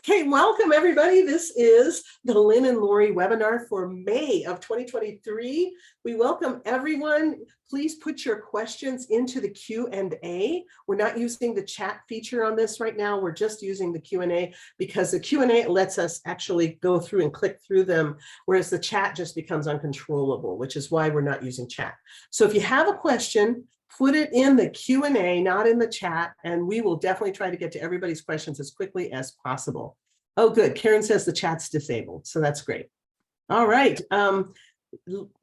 Okay, welcome everybody. This is the Lyn and Lori webinar for May of 2023. We welcome everyone. Please put your questions into the Q&A. We're not using the chat feature on this right now. We're just using the Q&A because the Q&A lets us actually go through and click through them, whereas the chat just becomes uncontrollable, which is why we're not using chat. So if you have a question, put it in the Q&A, not in the chat, and we will definitely try to get to everybody's questions as quickly as possible. Oh, good. Karen says the chat's disabled, so that's great. All right.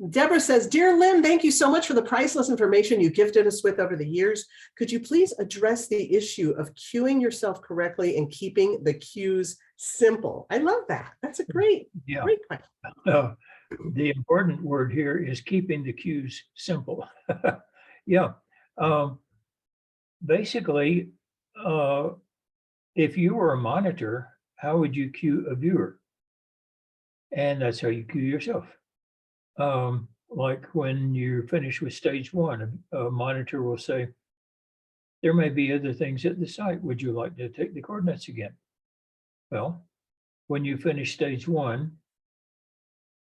Deborah says, Dear Lyn, thank you so much for the priceless information you gifted us with over the years. Could you please address the issue of cueing yourself correctly and keeping the cues simple? I love that. That's a great question. The important word here is keeping the cues simple. Yeah. Basically, if you were a monitor, how would you cue a viewer? And that's how you cue yourself. Like when you're finished with stage one, a monitor will say, there may be other things at the site. Would you like to take the coordinates again? Well, when you finish stage one,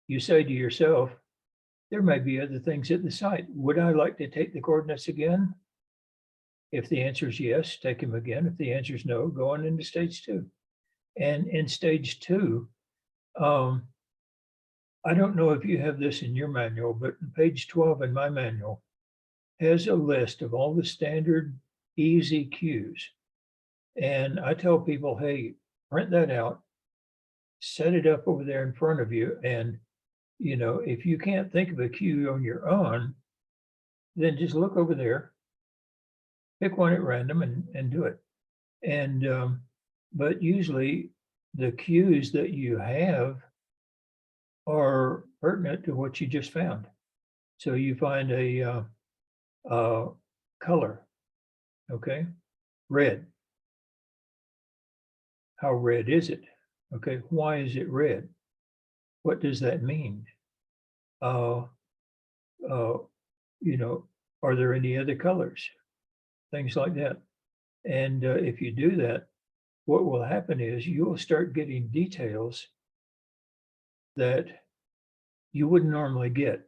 you say to yourself, there may be other things at the site. Would I like to take the coordinates again? If the answer is yes, take them again. If the answer is no, go on into stage two. And in stage two, I don't know if you have this in your manual, but page 12 in my manual has a list of all the standard easy cues. And I tell people, hey, print that out, set it up over there in front of you, and you know, if you can't think of a cue on your own, then just look over there, pick one at random and do it. And, but usually the cues that you have are pertinent to what you just found. So you find a color, okay? Red. How red is it? Okay, why is it red? What does that mean? You know, are there any other colors? Things like that. And if you do that, what will happen is you will start getting details that you wouldn't normally get,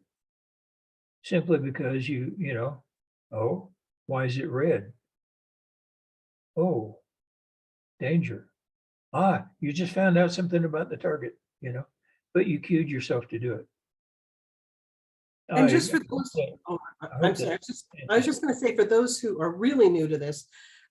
simply because you know, oh, why is it red? Oh, danger. Ah, you just found out something about the target, you know, but you cued yourself to do it. And just for those, I'm sorry, I was just going to say, for those who are really new to this,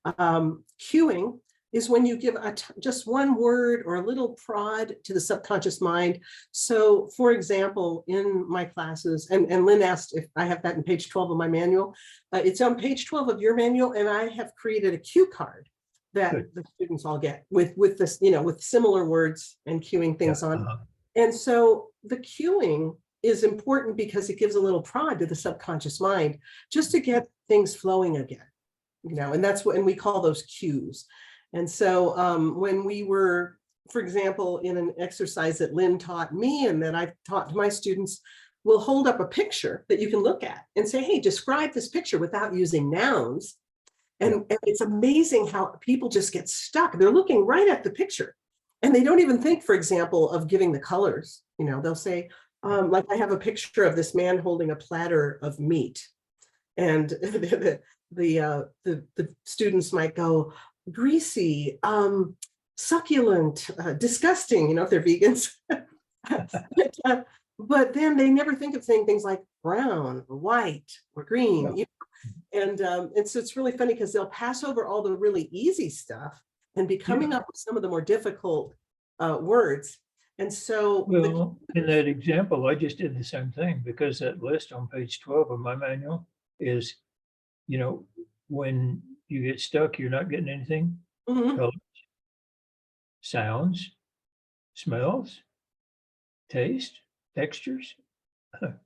cueing is when you give just one word or a little prod to the subconscious mind. So for example, in my classes, and Lyn asked if I have that in page 12 of my manual, it's on page 12 of your manual, and I have created a cue card that the students all get with this, you know, with similar words and cueing things on. And so the cueing is important because it gives a little prod to the subconscious mind just to get things flowing again, you know, and that's what, and we call those cues. And so when we were, for example, in an exercise that Lyn taught me and that I've taught to my students, we'll hold up a picture that you can look at and say, hey, describe this picture without using nouns. And it's amazing how people just get stuck. They're looking right at the picture and they don't even think, for example, of giving the colors. You know, they'll say, like I have a picture of this man holding a platter of meat, and the students might go, greasy, succulent, disgusting, you know, if they're vegans. But then they never think of saying things like brown or white or green. You know? And so it's really funny because they'll pass over all the really easy stuff and be coming up with some of the more difficult words. And so, well, in that example, I just did the same thing, because that list on page 12 of my manual is, you know, when you get stuck, you're not getting anything. Colors, sounds, smells, taste, textures,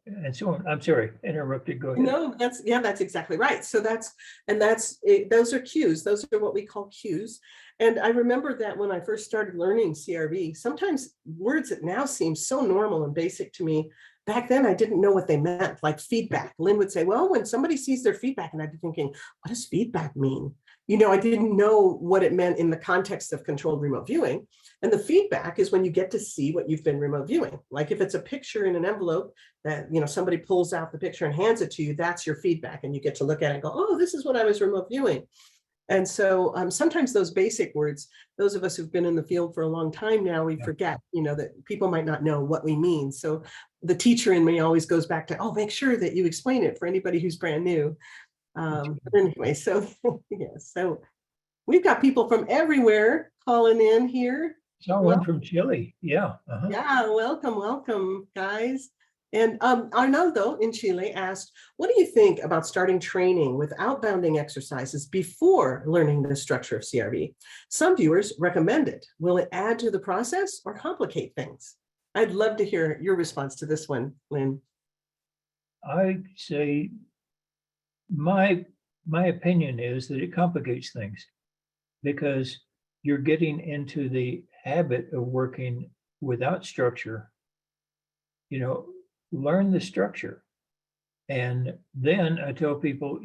and so on. I'm sorry, interrupted. Go ahead. No, that's exactly right. So those are cues. Those are what we call cues. And I remember that when I first started learning CRV, sometimes words that now seem so normal and basic to me, back then I didn't know what they meant, like feedback. Lyn would say, well, when somebody sees their feedback, and I'd be thinking, what does feedback mean? I didn't know what it meant in the context of controlled remote viewing. And the feedback is when you get to see what you've been remote viewing. Like if it's a picture in an envelope that, somebody pulls out the picture and hands it to you, that's your feedback. And you get to look at it and go, oh, this is what I was remote viewing. And so sometimes those basic words, those of us who've been in the field for a long time now, we forget, that people might not know what we mean. So the teacher in me always goes back to, oh, make sure that you explain it for anybody who's brand new. But anyway, so yeah, so we've got people from everywhere calling in here. Saw one from Chile. Yeah. Yeah, welcome, guys. And Arnaldo in Chile asked, what do you think about starting training with outbounding exercises before learning the structure of CRV? Some viewers recommend it. Will it add to the process or complicate things? I'd love to hear your response to this one, Lynn. I say my opinion is that it complicates things because you're getting into the habit of working without structure. Learn the structure. And then I tell people,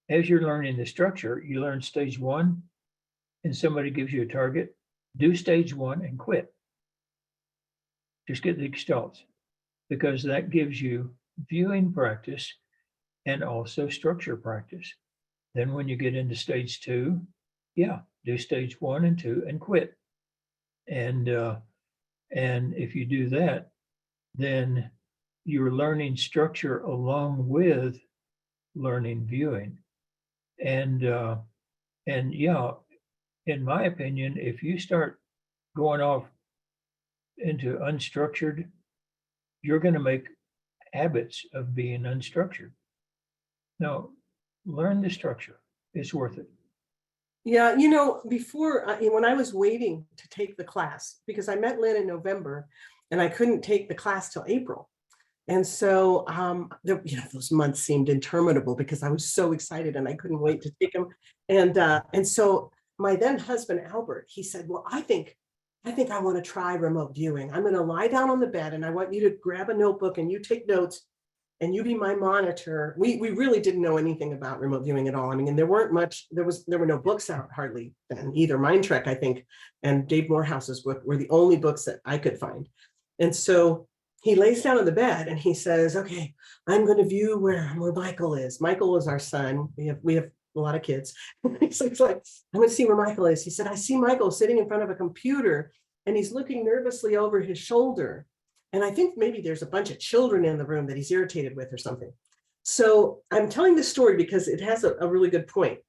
as you're learning the structure, you learn stage 1 and somebody gives you a target, do stage 1 and quit. Just get the gestalts because that gives you viewing practice and also structure practice. Then when you get into stage 2, do stage 1 and 2 and quit. And if you do that, then you're learning structure along with learning viewing. And in my opinion, if you start going off into unstructured, you're going to make habits of being unstructured. No, learn the structure. It's worth it. Yeah, before, when I was waiting to take the class, because I met Lynn in November and I couldn't take the class till April. And so, those months seemed interminable because I was so excited and I couldn't wait to take them. And so my then husband, Albert, he said, well, I think I want to try remote viewing. I'm going to lie down on the bed and I want you to grab a notebook and you take notes and you be my monitor. We really didn't know anything about remote viewing at all. I mean, and there were no books out hardly then either. Mindtrek, I think, and Dave Morehouse's book were the only books that I could find. And so he lays down on the bed and he says, okay, I'm going to view where Michael is. Michael is our son. We have a lot of kids. So he's like, I'm going to see where Michael is. He said, I see Michael sitting in front of a computer and he's looking nervously over his shoulder. And I think maybe there's a bunch of children in the room that he's irritated with or something. So I'm telling this story because it has a really good point.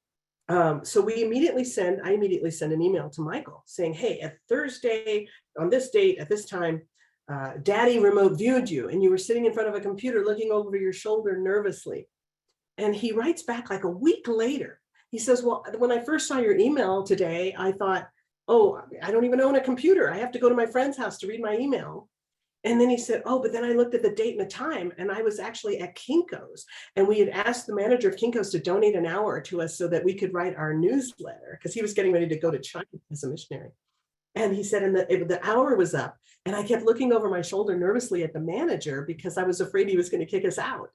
So I immediately send an email to Michael saying, hey, at Thursday on this date at this time, Daddy remote viewed you and you were sitting in front of a computer looking over your shoulder nervously. And he writes back like a week later. He says, well, when I first saw your email today, I thought, oh, I don't even own a computer. I have to go to my friend's house to read my email. And then he said, oh, but then I looked at the date and the time and I was actually at Kinko's and we had asked the manager of Kinko's to donate an hour to us so that we could write our newsletter because he was getting ready to go to China as a missionary. And he said, and the hour was up and I kept looking over my shoulder nervously at the manager because I was afraid he was going to kick us out.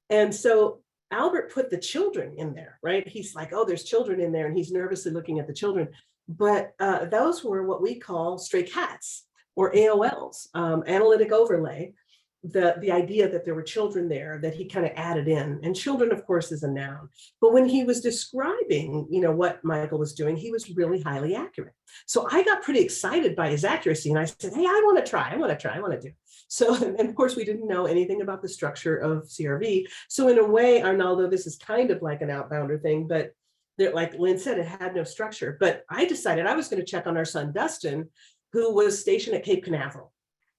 And so Albert put the children in there, right? He's like, oh, there's children in there. And he's nervously looking at the children. But those were what we call stray cats or AOLs, analytic overlay. The idea that there were children there that he kind of added in, and children, of course, is a noun. But when he was describing, what Michael was doing, he was really highly accurate. So I got pretty excited by his accuracy, and I said, "Hey, I want to do." So, and of course, we didn't know anything about the structure of CRV. So, in a way, Arnaldo, this is kind of like an outbounder thing, but like Lynn said, it had no structure. But I decided I was going to check on our son Dustin, who was stationed at Cape Canaveral.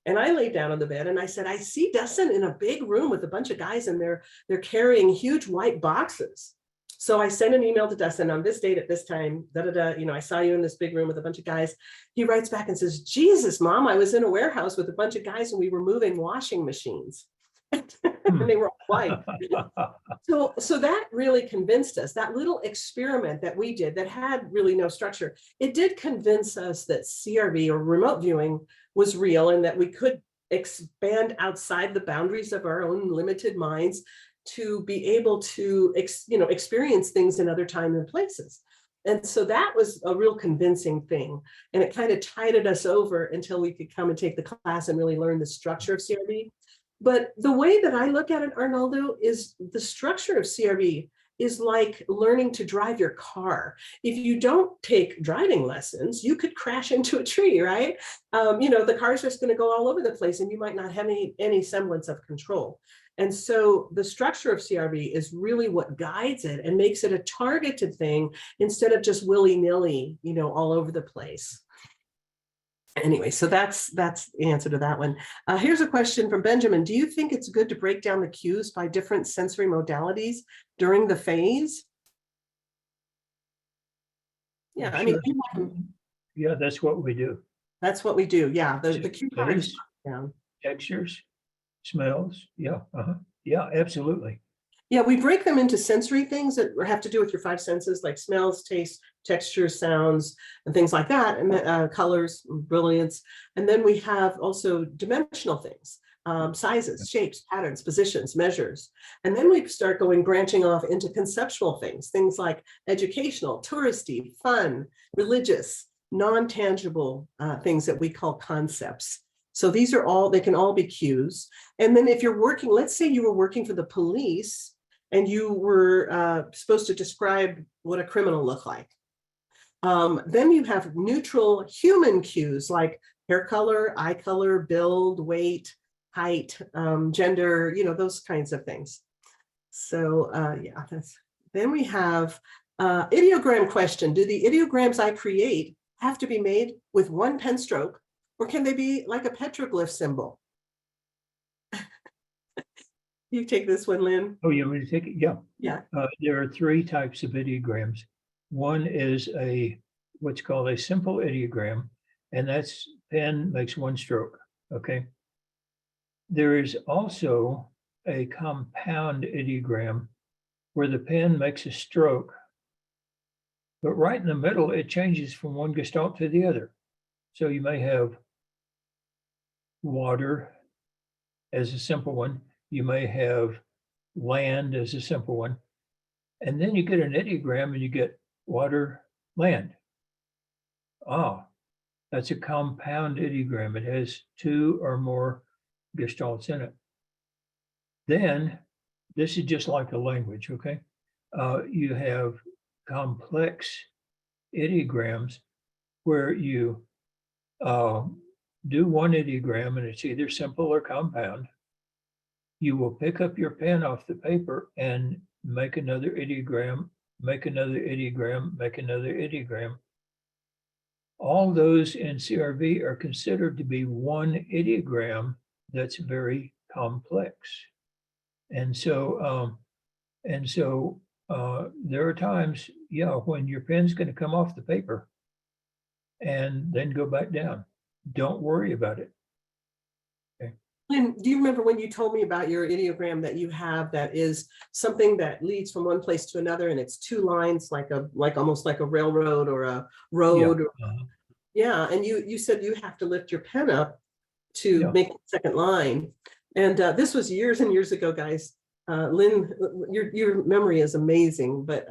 And I laid down on the bed and I said, I see Dustin in a big room with a bunch of guys and they're carrying huge white boxes. So I sent an email to Dustin on this date at this time, I saw you in this big room with a bunch of guys. He writes back and says, Jesus, Mom, I was in a warehouse with a bunch of guys and we were moving washing machines. And they were white. So that really convinced us, that little experiment that we did that had really no structure, it did convince us that CRV or remote viewing was real and that we could expand outside the boundaries of our own limited minds to be able to experience things in other time and places. And so that was a real convincing thing. And it kind of tided us over until we could come and take the class and really learn the structure of CRV. But the way that I look at it, Arnaldo, is the structure of CRV is like learning to drive your car. If you don't take driving lessons, you could crash into a tree, right? The car's just going to go all over the place and you might not have any semblance of control. And so the structure of CRV is really what guides it and makes it a targeted thing instead of just willy-nilly, all over the place. Anyway, so that's the answer to that one. Here's a question from Benjamin. Do you think it's good to break down the cues by different sensory modalities during the phase? Yeah, I mean, yeah, that's what we do. That's what we do. Yeah, the cue cards. Yeah. Textures, smells. Yeah, yeah, absolutely. Yeah, we break them into sensory things that have to do with your five senses, like smells, taste, textures, sounds, and things like that, and colors, brilliance. And then we have also dimensional things, sizes, shapes, patterns, positions, measures. And then we start branching off into conceptual things like educational, touristy, fun, religious, non-tangible things that we call concepts. So these are all, they can all be cues. And then if you're working, let's say you were working for the police and you were supposed to describe what a criminal looked like. Then you have neutral human cues like hair color, eye color, build, weight, height, gender, those kinds of things. So yeah, then we have ideogram question. Do the ideograms I create have to be made with one pen stroke, or can they be like a petroglyph symbol? You take this one, Lynn. Oh, you want me to take it? Yeah. Yeah. There are three types of ideograms. One is what's called a simple ideogram, and that's pen makes one stroke. Okay. There is also a compound ideogram where the pen makes a stroke, but right in the middle, it changes from one gestalt to the other. So you may have water as a simple one. You may have land as a simple one. And then you get an ideogram and you get water, land. Oh, that's a compound ideogram. It has two or more gestalts in it. Then this is just like a language, okay? You have complex ideograms where you do one ideogram and it's either simple or compound. You will pick up your pen off the paper and make another ideogram, make another ideogram, make another ideogram. All those in CRV are considered to be one ideogram that's very complex. And so there are times, yeah, when your pen's going to come off the paper and then go back down. Don't worry about it. Okay. Lynn, do you remember when you told me about your ideogram that you have that is something that leads from one place to another and it's two lines, like almost like a railroad or a road? Yeah, and you said you have to lift your pen up to make the second line. And this was years and years ago, guys. Lynn, your memory is amazing, but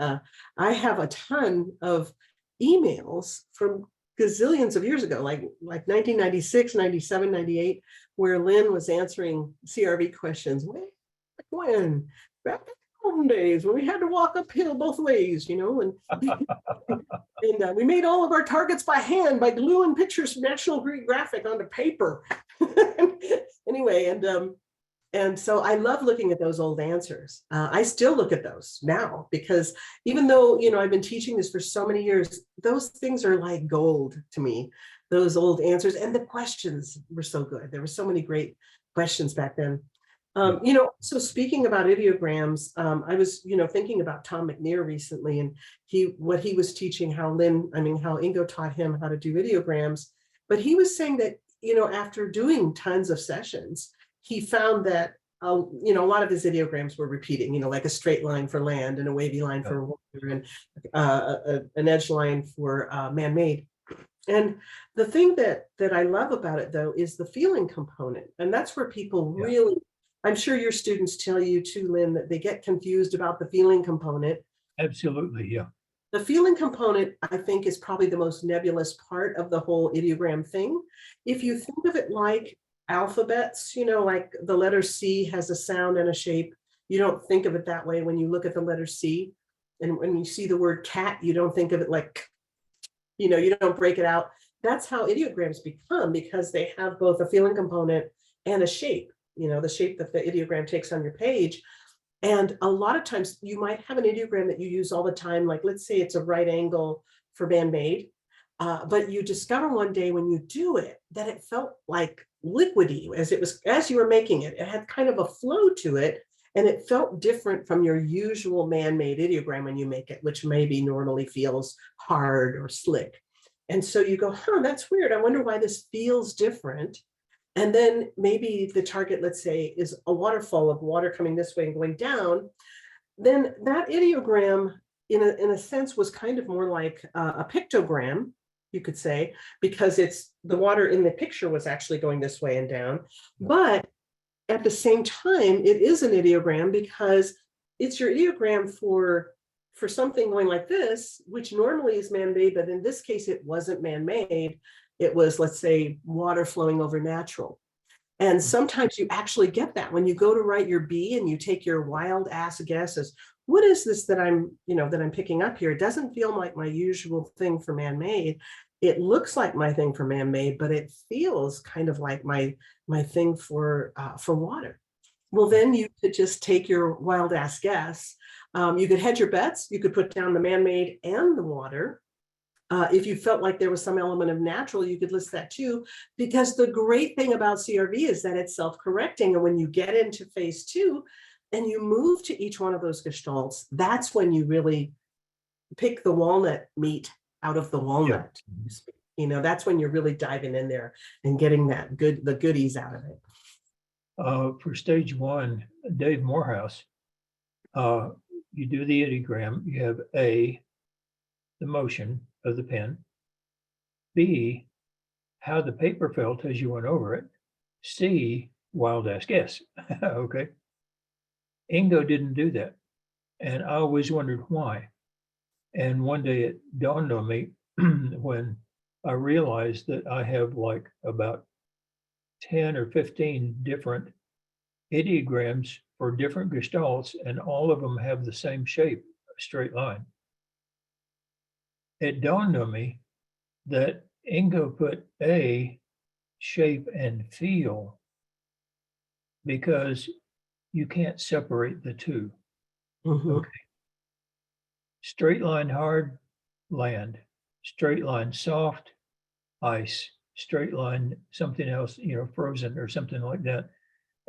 I have a ton of emails from gazillions of years ago, like 1996, 97, 98, where Lynn was answering CRV questions way back when, back in the olden days when we had to walk uphill both ways, and and we made all of our targets by hand by gluing pictures from National Geographic onto paper. Anyway, and so I love looking at those old answers. I still look at those now because even though, I've been teaching this for so many years, those things are like gold to me, those old answers. And the questions were so good. There were so many great questions back then. So speaking about ideograms, I was, thinking about Tom McNear recently and what he was teaching, how Ingo taught him how to do ideograms. But he was saying that, after doing tons of sessions, he found that, a lot of his ideograms were repeating, like a straight line for land and a wavy line for water and an edge line for man-made. And the thing that I love about it, though, is the feeling component. And that's where people really, I'm sure your students tell you too, Lynn, that they get confused about the feeling component. Absolutely, yeah. The feeling component, I think, is probably the most nebulous part of the whole ideogram thing. If you think of it like alphabets, you know, like the letter C has a sound and a shape. You don't think of it that way when you look at the letter C. And when you see the word cat, you don't think of it like, you know, you don't break it out. That's how ideograms become, because they have both a feeling component and a shape, you know, the shape that the ideogram takes on your page. And a lot of times you might have an ideogram that you use all the time, like let's say it's a right angle for man-made, but you discover one day when you do it that it felt like liquidy as you were making it. It had kind of a flow to it, and it felt different from your usual man-made ideogram when you make it, which maybe normally feels hard or slick. And so you go, huh, that's weird. I wonder why this feels different. And then maybe the target, let's say, is a waterfall of water coming this way and going down. Then that ideogram, in a sense, was kind of more like a pictogram, you could say, because it's the water in the picture was actually going this way and down. But at the same time, it is an ideogram because it's your ideogram for something going like this, which normally is man-made, but in this case, it wasn't man-made. It was, let's say, water flowing over natural. And sometimes you actually get that when you go to write your B and you take your wild ass guesses. What is this that I'm picking up here? It doesn't feel like my usual thing for man-made. It looks like my thing for man-made, but it feels kind of like my thing for water. Well, then you could just take your wild ass guess. You could hedge your bets. You could put down the man-made and the water. If you felt like there was some element of natural, you could list that too, because the great thing about CRV is that it's self-correcting. And when you get into phase 2 and you move to each one of those gestalts, that's when you really pick the walnut meat out of the walnut. Yeah. You know, that's when you're really diving in there and getting the goodies out of it. For stage 1, Dave Morehouse, you do the ideogram. You have A, the motion of the pen, B, how the paper felt as you went over it, C, wild ass guess. Okay. Ingo didn't do that. And I always wondered why. And one day it dawned on me when I realized that I have like about 10 or 15 different ideograms for different gestalts, and all of them have the same shape, a straight line. It dawned on me that Ingo put A, shape, and feel because you can't separate the two. Mm-hmm. Okay. Straight line hard, land. Straight line soft, ice. Straight line something else, you know, frozen or something like that.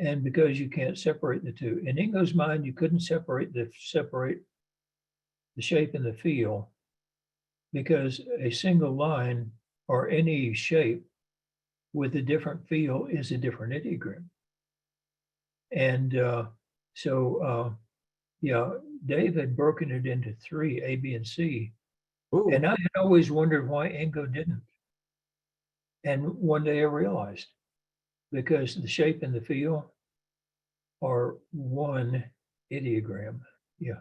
And because you can't separate the two. In Ingo's mind, you couldn't separate the shape and the feel, because a single line or any shape with a different feel is a different ideogram. And yeah, Dave had broken it into 3, A, B, and C. Ooh. And I had always wondered why Ingo didn't. And one day I realized, because the shape and the feel are one ideogram. Yeah.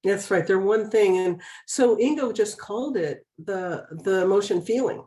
That's right. They're one thing. And so Ingo just called it the motion feeling.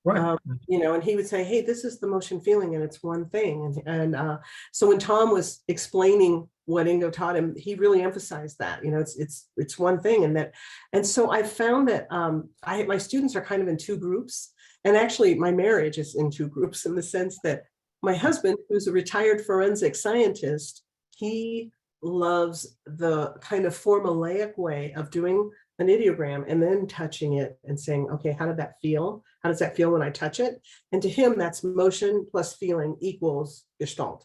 Right. You know, and he would say, hey, this is the motion feeling, and it's one thing. And so when Tom was explaining what Ingo taught him, he really emphasized that, you know, it's one thing. And so I found that my students are kind of in 2 groups. And actually my marriage is in 2 groups, in the sense that my husband, who's a retired forensic scientist, he loves the kind of formulaic way of doing an ideogram and then touching it and saying, okay, how did that feel? How does that feel when I touch it? And to him, that's motion plus feeling equals gestalt.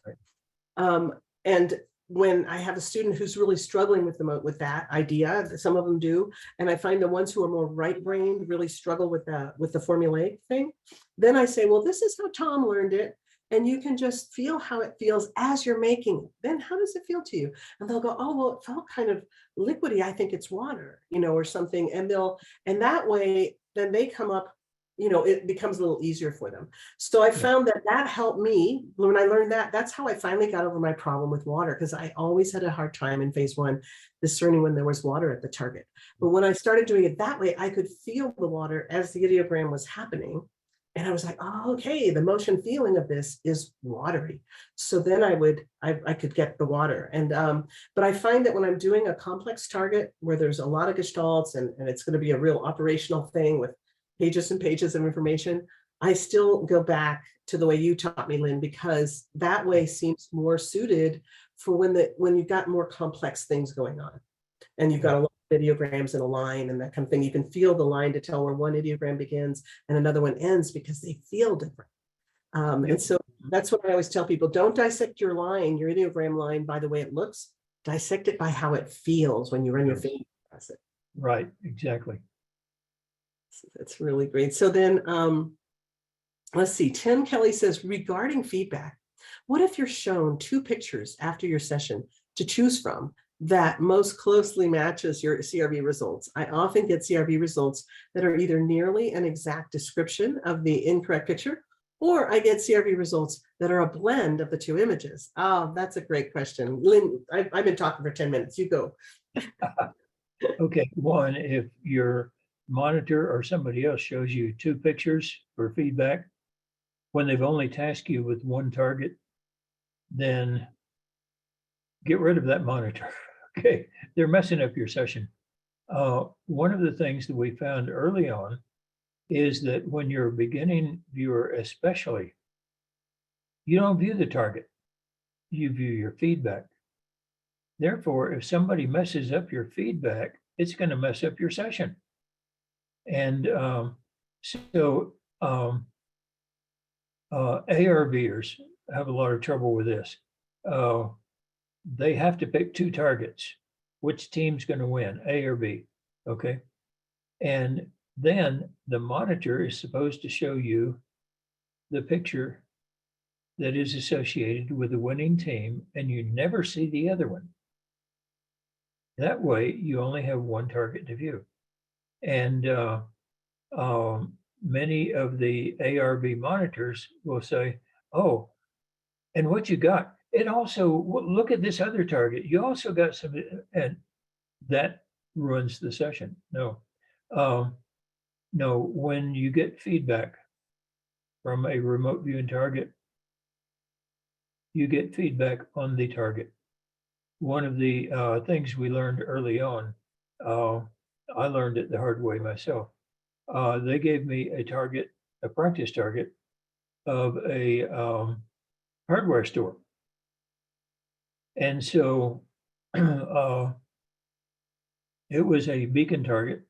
And when I have a student who's really struggling with that idea, some of them do, and I find the ones who are more right-brained really struggle with the formulaic thing, then I say, well, this is how Tom learned it. And you can just feel how it feels as you're making it. Then how does it feel to you? And they'll go, oh, well, it felt kind of liquidy. I think it's water, you know, or something. And that way, then they come up it becomes a little easier for them. So I found that helped me when I learned that. That's how I finally got over my problem with water, because I always had a hard time in phase 1 discerning when there was water at the target. But when I started doing it that way, I could feel the water as the ideogram was happening. And I was like, oh, okay, the motion feeling of this is watery. So then I could get the water. And but I find that when I'm doing a complex target where there's a lot of gestalts and it's going to be a real operational thing with pages and pages of information, I still go back to the way you taught me, Lynn, because that way seems more suited for when you've got more complex things going on. And you've got a lot of ideograms in a line and that kind of thing. You can feel the line to tell where one ideogram begins and another one ends because they feel different. And so that's what I always tell people. Don't dissect your line, your ideogram line, by the way it looks. Dissect it by how it feels when you run your finger across it. Right, exactly. So that's really great. So then, let's see, Tim Kelly says, regarding feedback, what if you're shown 2 pictures after your session to choose from that most closely matches your CRV results? I often get CRV results that are either nearly an exact description of the incorrect picture, or I get CRV results that are a blend of the 2 images. Oh, that's a great question. Lynn, I've been talking for 10 minutes. You go. Okay, one, if your monitor or somebody else shows you 2 pictures for feedback, when they've only tasked you with 1 target, then get rid of that monitor. Okay, they're messing up your session. One of the things that we found early on is that when you're a beginning viewer, especially, you don't view the target, you view your feedback. Therefore, if somebody messes up your feedback, it's going to mess up your session. And ARVers have a lot of trouble with this. They have to pick 2 targets. Which team's going to win, A or B? Okay. And then the monitor is supposed to show you the picture that is associated with the winning team, and you never see the other one. That way, you only have 1 target to view. And many of the ARV monitors will say, oh, and what you got? It also, look at this other target. You also got some, and that ruins the session. No, when you get feedback from a remote viewing target, you get feedback on the target. One of the things we learned early on, I learned it the hard way myself. They gave me a target, a practice target of a hardware store. And so it was a beacon target.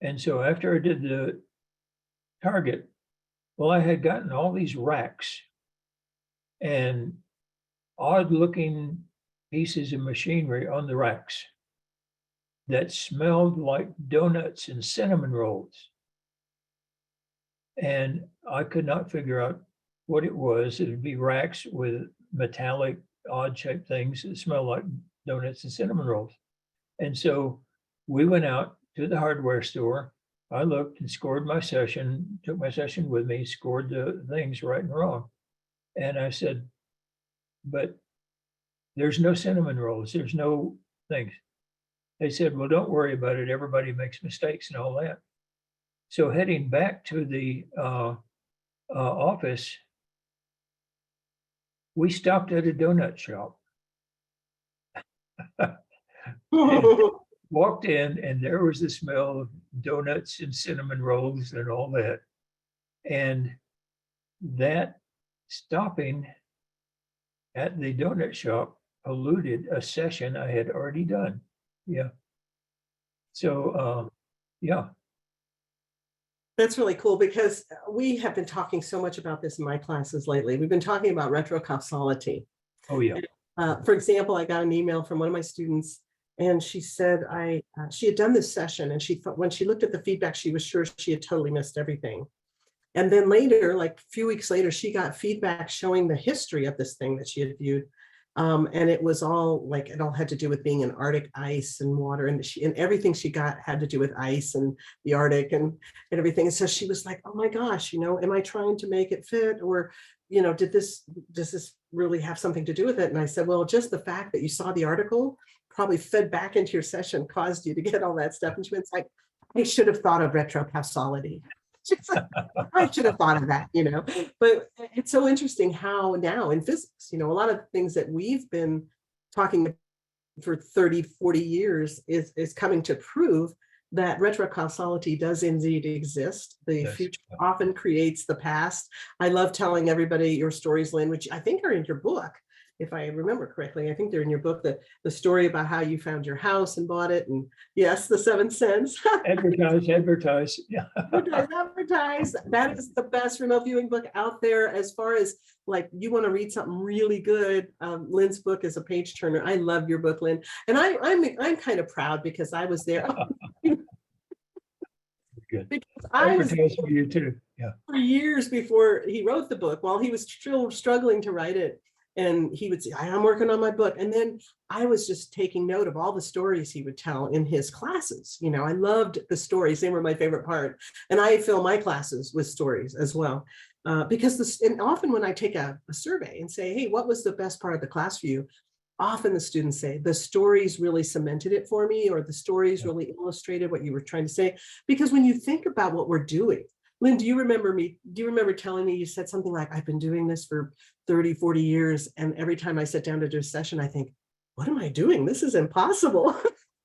And so after I did the target, well, I had gotten all these racks and odd looking pieces of machinery on the racks that smelled like donuts and cinnamon rolls. And I could not figure out what it was. It would be racks with metallic, odd shaped things that smell like donuts and cinnamon rolls. And so we went out to the hardware store. I looked and scored my session, took my session with me, scored the things right and wrong. And I said, but there's no cinnamon rolls, there's no things. They said, well, don't worry about it. Everybody makes mistakes and all that. So heading back to the office, we stopped at a donut shop. Walked in, and there was the smell of donuts and cinnamon rolls and all that. And that stopping at the donut shop eluded a session I had already done. Yeah. So, yeah. That's really cool, because we have been talking so much about this in my classes lately. We've been talking about retrocausality. Oh, yeah. For example, I got an email from one of my students, and she said she had done this session, and she thought when she looked at the feedback, she was sure she had totally missed everything. And then later, like a few weeks later, she got feedback showing the history of this thing that she had viewed. And it was all like, it all had to do with being in Arctic ice and water, and everything she got had to do with ice and the Arctic and everything. And so she was like, oh my gosh, am I trying to make it fit? Or, does this really have something to do with it? And I said, well, just the fact that you saw the article probably fed back into your session, caused you to get all that stuff. And she was like, I should have thought of retrocausality. I should have thought of that, but it's so interesting how now in physics, a lot of things that we've been talking for 30, 40 years is coming to prove that retrocausality does indeed exist. The future often creates the past. I love telling everybody your stories, Lynn, which I think are in your book. If I remember correctly, I think they're in your book, that the story about how you found your house and bought it. And yes, the 7 cents. Advertise. Yeah. Advertise. That is the best remote viewing book out there. As far as like, you want to read something really good, Lynn's book is a page turner. I love your book, Lynn. And I'm kind of proud because I was there. Good. Because I was for you too. Yeah. For years before he wrote the book, while he was still struggling to write it. And he would say, I'm working on my book. And then I was just taking note of all the stories he would tell in his classes. I loved the stories. They were my favorite part. And I fill my classes with stories as well. Because and often when I take a survey and say, hey, what was the best part of the class for you? Often the students say the stories really cemented it for me, or the stories really illustrated what you were trying to say. Because when you think about what we're doing, Lynn, do you remember telling me, you said something like, I've been doing this for 30, 40 years. And every time I sit down to do a session, I think, what am I doing? This is impossible.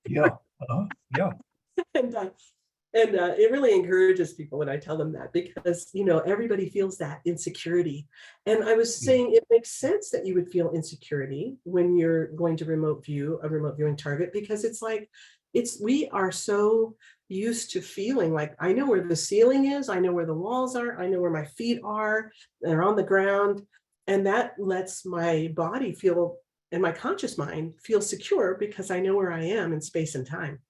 Yeah. Yeah. and it really encourages people when I tell them that, because, everybody feels that insecurity. And I was saying, it makes sense that you would feel insecurity when you're going to a remote viewing target, because it's like, we are so used to feeling like, I know where the ceiling is, I know where the walls are, I know where my feet are, they're on the ground. And that lets my body feel, and my conscious mind feel secure, because I know where I am in space and time.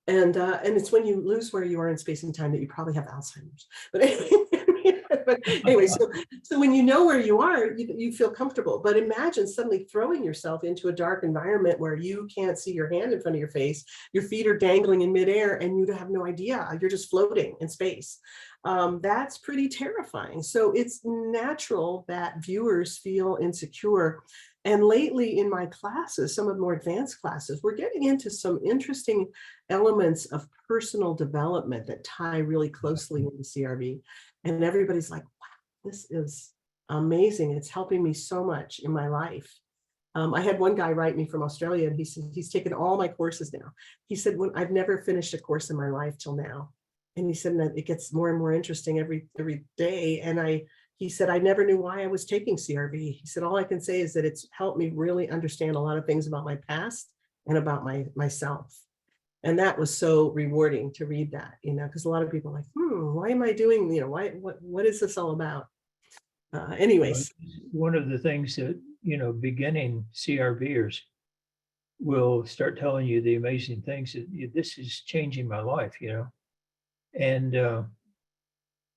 And it's when you lose where you are in space and time that you probably have Alzheimer's. But anyway, so when you know where you are, you feel comfortable. But imagine suddenly throwing yourself into a dark environment where you can't see your hand in front of your face, your feet are dangling in midair, and you have no idea, you're just floating in space. That's pretty terrifying. So it's natural that viewers feel insecure. And lately in my classes, some of the more advanced classes, we're getting into some interesting elements of personal development that tie really closely into CRV. And everybody's like, wow, this is amazing. It's helping me so much in my life. I had one guy write me from Australia, and he said he's taken all my courses now. He said, I've never finished a course in my life till now. And he said that it gets more and more interesting every day. And he said, I never knew why I was taking CRV. He said, all I can say is that it's helped me really understand a lot of things about my past and about myself. And that was so rewarding to read that, because a lot of people are like, why am I doing, what is this all about? Anyways. One of the things that, beginning CRVers will start telling you the amazing things that this is changing my life, and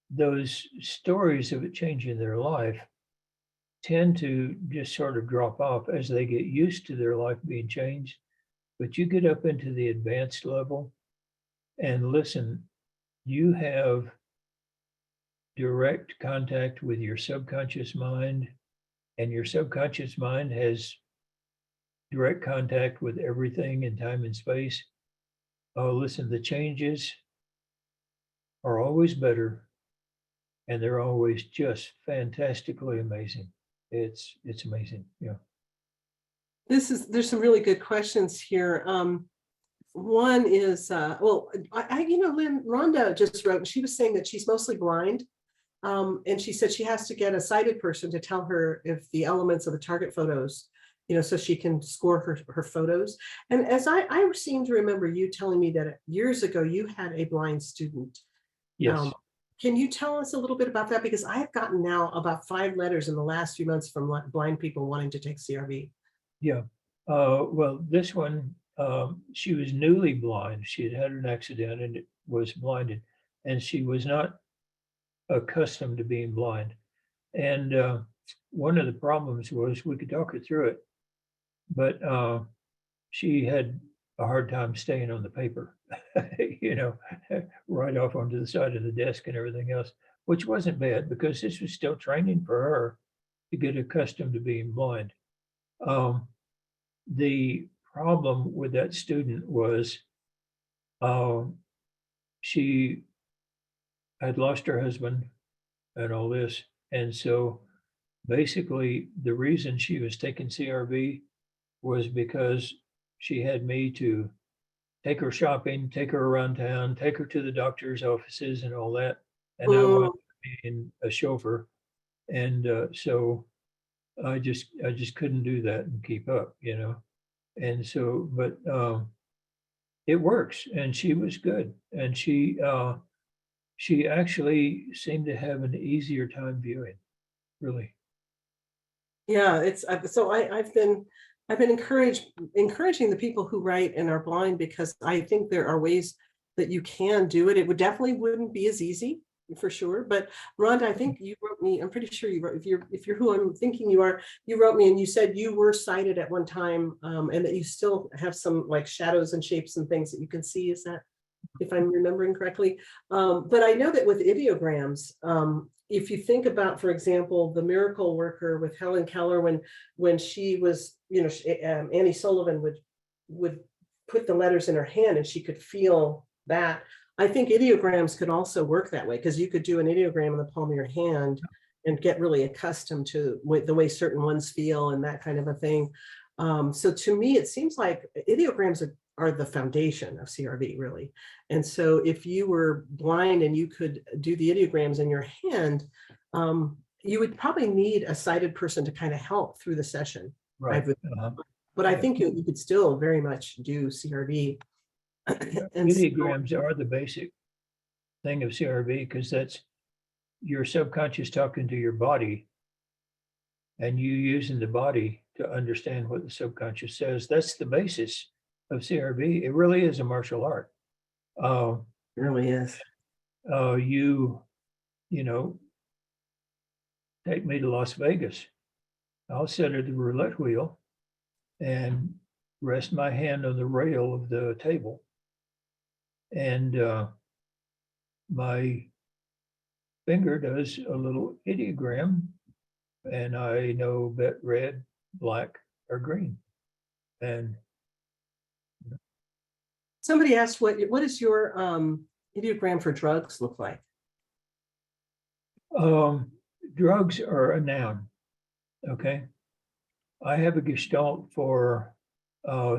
those stories of it changing their life tend to just sort of drop off as they get used to their life being changed. But you get up into the advanced level and listen, you have direct contact with your subconscious mind, and your subconscious mind has direct contact with everything in time and space. Oh, listen, the changes are always better, and they're always just fantastically amazing. It's amazing. Yeah. There's some really good questions here. One is, Lynn, Rhonda just wrote, and she was saying that she's mostly blind. And she said she has to get a sighted person to tell her if the elements of the target photos, so she can score her photos. And as I seem to remember you telling me that years ago you had a blind student. Yes. Can you tell us a little bit about that? Because I've gotten now about 5 letters in the last few months from blind people wanting to take CRV. Yeah. Well, this one, she was newly blind. She had an accident and was blinded, and she was not accustomed to being blind. And one of the problems was we could talk her through it, but she had a hard time staying on the paper, you know, right off onto the side of the desk and everything else, which wasn't bad because this was still training for her to get accustomed to being blind. The problem with that student was she had lost her husband and all this. And so basically the reason she was taking CRV was because she had me to take her shopping, take her around town, take her to the doctor's offices and all that. And I wanted to be a chauffeur. And so I just couldn't do that and keep up, you know. And so, but it works, and she was good. And she actually seemed to have an easier time viewing, really. Yeah, it's so I've been encouraging the people who write and are blind, because I think there are ways that you can do it. It wouldn't be as easy, for sure. But Rhonda, I think you wrote me, I'm pretty sure you wrote, if you're who I'm thinking you are, you wrote me and you said you were sighted at one time, and that you still have some like shadows and shapes and things that you can see. Is that, if I'm remembering correctly? But I know that with ideograms, if you think about, for example, the miracle worker with Helen Keller, when she was, you know, Annie Sullivan would put the letters in her hand and she could feel that. I think ideograms could also work that way, because you could do an ideogram in the palm of your hand and get really accustomed to the way certain ones feel and that kind of a thing. So to me, it seems like ideograms are the foundation of CRV, really. And so if you were blind and you could do the ideograms in your hand, you would probably need a sighted person to kind of help through the session. Right. But I think you could still very much do CRV. And ideograms are the basic thing of CRV, because that's your subconscious talking to your body and you using the body to understand what the subconscious says. That's the basis of CRV. It really is a martial art. It really is. You know, take me to Las Vegas. I'll sit at the roulette wheel and rest my hand on the rail of the table. And my finger does a little ideogram, and I know that red, black, or green. And somebody asked, what does your ideogram for drugs look like? Drugs are a noun. Okay. I have a gestalt for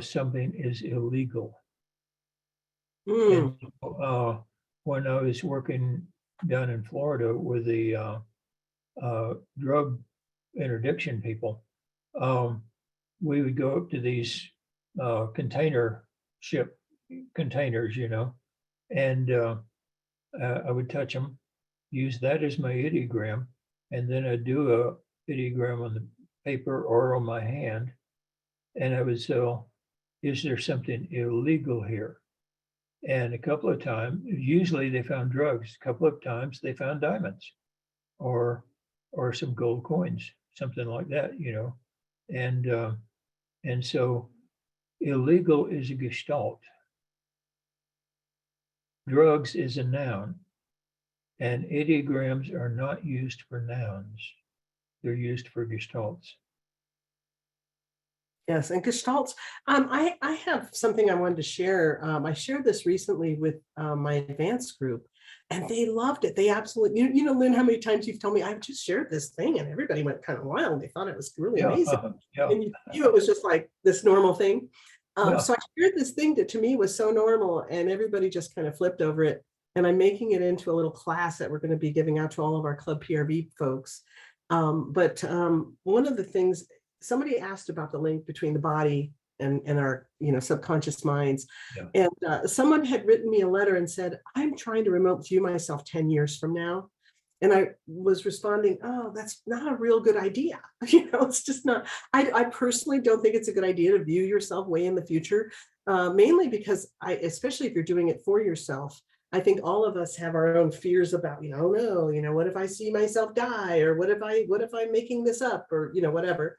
something is illegal. And when I was working down in Florida with the drug interdiction people, we would go up to these container ship containers, you know, and I would touch them, use that as my ideogram, and then I'd do a ideogram on the paper or on my hand, and I would say, is there something illegal here? And a couple of times, usually they found drugs. A couple of times they found diamonds or some gold coins, something like that, you know. And so illegal is a gestalt. Drugs is a noun. And ideograms are not used for nouns. They're used for gestalts. Yes, and gestalts. I have something I wanted to share. I shared this recently with my advanced group, and they loved it. They absolutely, you know, Lynn, how many times you've told me I've just shared this thing, and everybody went kind of wild. They thought it was really amazing. And you knew it was just like this normal thing. So I shared this thing that to me was so normal, and everybody just kind of flipped over it. And I'm making it into a little class that we're going to be giving out to all of our Club PRV folks. But one of the things, somebody asked about the link between the body and our, you know, subconscious minds. Yeah. And someone had written me a letter and said, I'm trying to remote view myself 10 years from now. And I was responding, oh, that's not a real good idea. You know, it's just not, I personally don't think it's a good idea to view yourself way in the future, mainly because especially if you're doing it for yourself, I think all of us have our own fears about, oh no, what if I see myself die, or what if I'm making this up, or, whatever.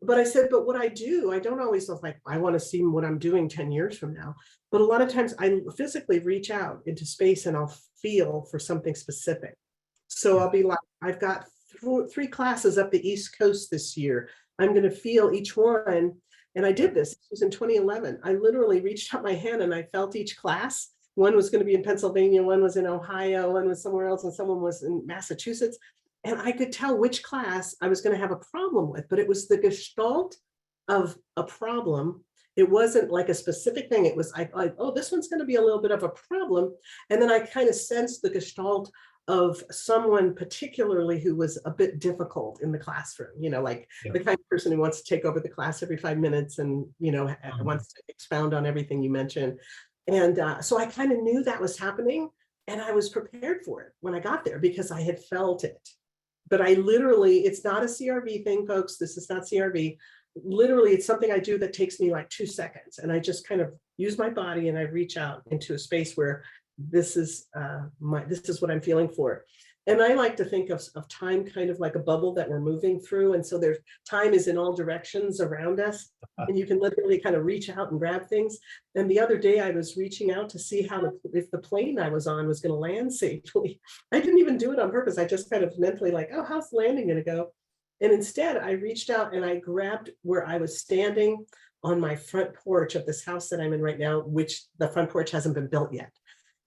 But I said, but what I do, I don't always look like I want to see what I'm doing 10 years from now. But a lot of times I physically reach out into space and I'll feel for something specific. So I'll be like, I've got 3 classes up the East Coast this year. I'm going to feel each one. And I did this. It was in 2011. I literally reached out my hand and I felt each class. One was going to be in Pennsylvania, one was in Ohio, one was somewhere else, and someone was in Massachusetts. And I could tell which class I was going to have a problem with, but it was the gestalt of a problem. It wasn't like a specific thing. It was like, oh, this one's going to be a little bit of a problem. And then I kind of sensed the gestalt of someone particularly who was a bit difficult in the classroom, like the kind of person who wants to take over the class every 5 minutes and, wants to expound on everything you mentioned. And so I kind of knew that was happening, and I was prepared for it when I got there because I had felt it. But I literally, it's not a CRV thing, folks. This is not CRV. Literally, it's something I do that takes me like 2 seconds. And I just kind of use my body and I reach out into a space where this is what I'm feeling for. And I like to think of time kind of like a bubble that we're moving through. And so there's time is in all directions around us. And you can literally kind of reach out and grab things. And the other day I was reaching out to see if the plane I was on was going to land safely. I didn't even do it on purpose. I just kind of mentally like, oh, how's the landing going to go? And instead I reached out and I grabbed where I was standing on my front porch of this house that I'm in right now, which the front porch hasn't been built yet.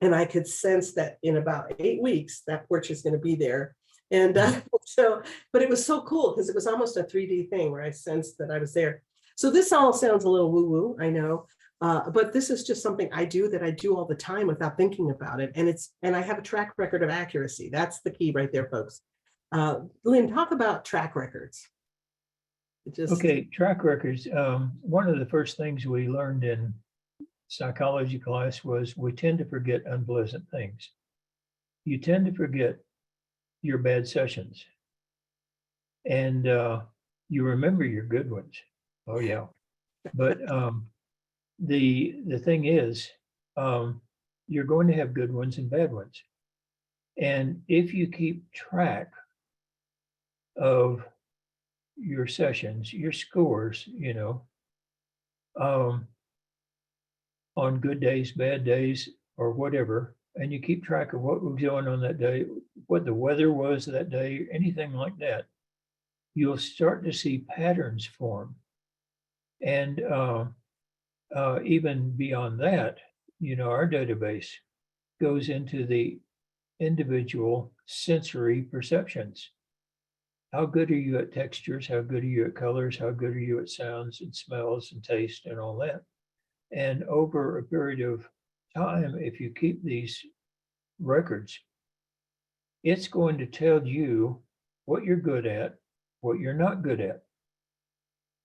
And I could sense that in about 8 weeks, that porch is going to be there. And but it was so cool because it was almost a 3D thing where I sensed that I was there. So this all sounds a little woo-woo, I know, but this is just something I do all the time without thinking about it. And I have a track record of accuracy. That's the key right there, folks. Lynn, talk about track records. Okay, track records. One of the first things we learned in psychology class was we tend to forget unpleasant things. You tend to forget your bad sessions, and you remember your good ones. Oh yeah, but the thing is, you're going to have good ones and bad ones, and if you keep track of your sessions, your scores, on good days, bad days, or whatever, and you keep track of what was going on that day, what the weather was that day, anything like that, you'll start to see patterns form. And even beyond that, our database goes into the individual sensory perceptions. How good are you at textures? How good are you at colors? How good are you at sounds and smells and taste and all that? And over a period of time, if you keep these records, it's going to tell you what you're good at, what you're not good at.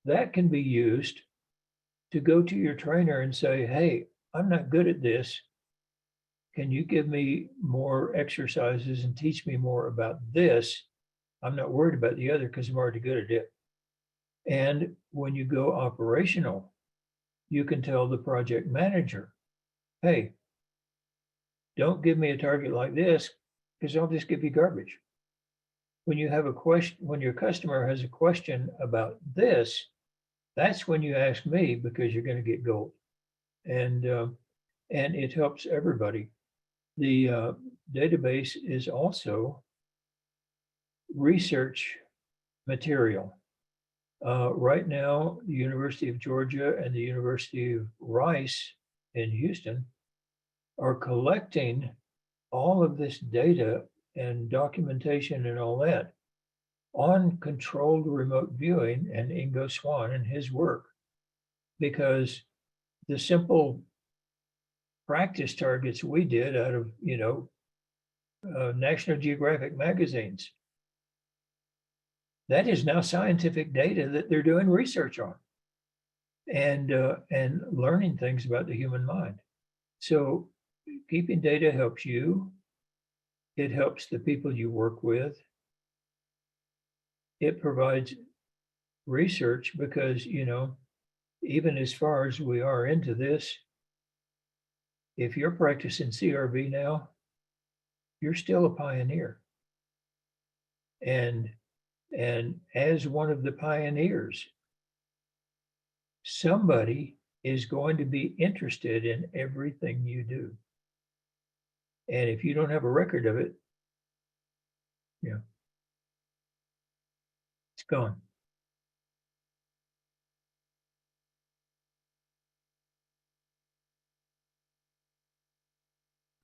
That can be used to go to your trainer and say, hey, I'm not good at this. Can you give me more exercises and teach me more about this? I'm not worried about the other because I'm already good at it. And when you go operational, you can tell the project manager, hey, don't give me a target like this because I'll just give you garbage. When you have a question, when your customer has a question about this, that's when you ask me because you're going to get gold. And it helps everybody. The database is also research material. Right now, the University of Georgia and the University of Rice in Houston are collecting all of this data and documentation and all that on controlled remote viewing and Ingo Swann and his work, because the simple practice targets we did out of, National Geographic magazines, that is now scientific data that they're doing research on and learning things about the human mind. So keeping data helps you. It helps the people you work with. It provides research because, even as far as we are into this, if you're practicing CRV now, you're still a pioneer. And as one of the pioneers, somebody is going to be interested in everything you do. And if you don't have a record of it, it's gone.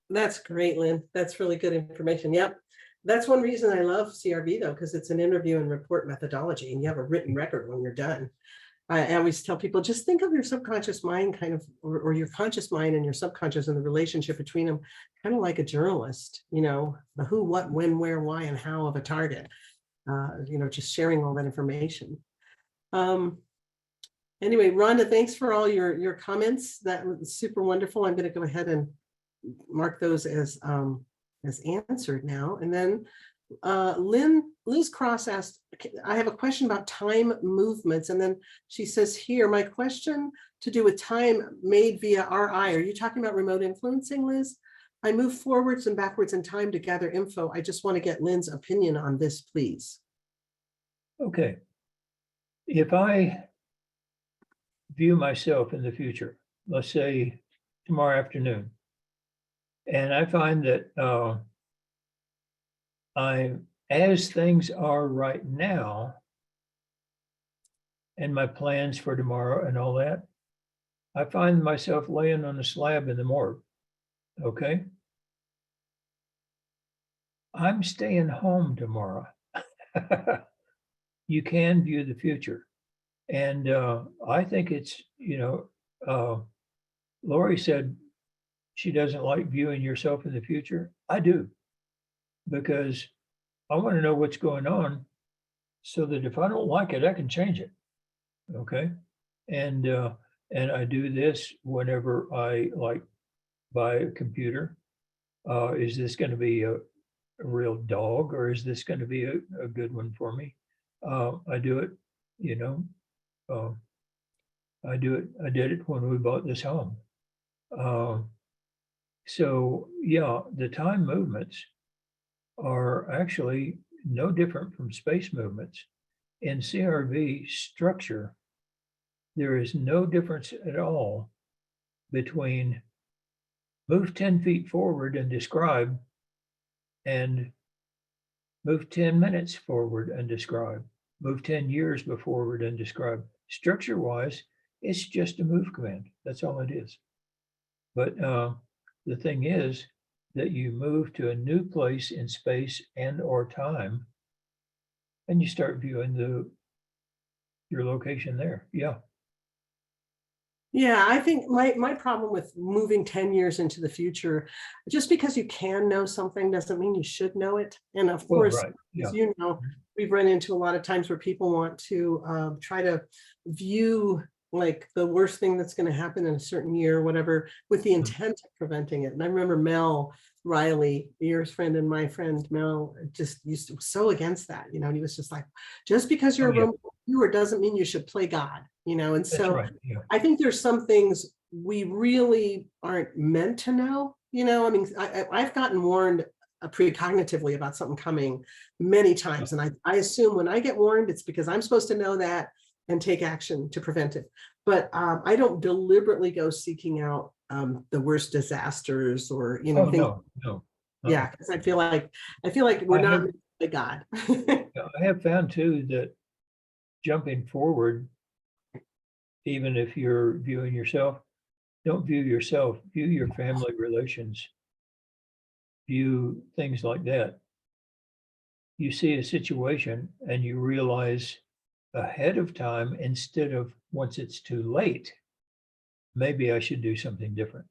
That's great, Lynn. That's really good information. Yep. That's one reason I love CRV though, because it's an interview and report methodology and you have a written record when you're done. I always tell people, just think of your subconscious mind kind of, or your conscious mind and your subconscious and the relationship between them, kind of like a journalist, the who, what, when, where, why, and how of a target, just sharing all that information. Anyway, Rhonda, thanks for all your comments. That was super wonderful. I'm going to go ahead and mark those as answered now. And then Liz Cross asked, I have a question about time movements. And then she says here, my question to do with time made via RI. Are you talking about remote influencing, Liz? I move forwards and backwards in time to gather info. I just want to get Lynn's opinion on this, please. Okay. If I view myself in the future, let's say tomorrow afternoon, and I find that as things are right now, and my plans for tomorrow and all that, I find myself laying on a slab in the morgue. Okay. I'm staying home tomorrow. You can view the future. And I think it's, Lori said she doesn't like viewing yourself in the future. I do, because I want to know what's going on so that if I don't like it, I can change it. Okay. And I do this whenever I buy a computer. Is this going to be a real dog, or is this going to be a good one for me? I do it, I did it when we bought this home. So yeah, the time movements are actually no different from space movements. In CRV structure, there is no difference at all between move 10 feet forward and describe and move 10 minutes forward and describe, move 10 years forward and describe. Structure-wise, it's just a move command. That's all it is. But the thing is that you move to a new place in space and or time, and you start viewing your location there. Yeah. Yeah, I think my problem with moving 10 years into the future, just because you can know something doesn't mean you should know it. And of course, right. Yeah. as you know, we've run into a lot of times where people want to try to view like the worst thing that's going to happen in a certain year or whatever, with the intent of preventing it. And I remember Mel Riley, your friend and my friend Mel, just used to so against that, and he was just like, just because you're a remote viewer doesn't mean you should play God, and That's so right. Yeah. I think there's some things we really aren't meant to know, I mean, I've gotten warned precognitively about something coming many times. And I assume when I get warned, it's because I'm supposed to know that and take action to prevent it. But I don't deliberately go seeking out the worst disasters or, things. No. Yeah, because I feel like we're not the God. I have found too that jumping forward, even if you're viewing yourself, don't view yourself, view your family relations, view things like that. You see a situation and you realize ahead of time, instead of once it's too late, maybe I should do something different.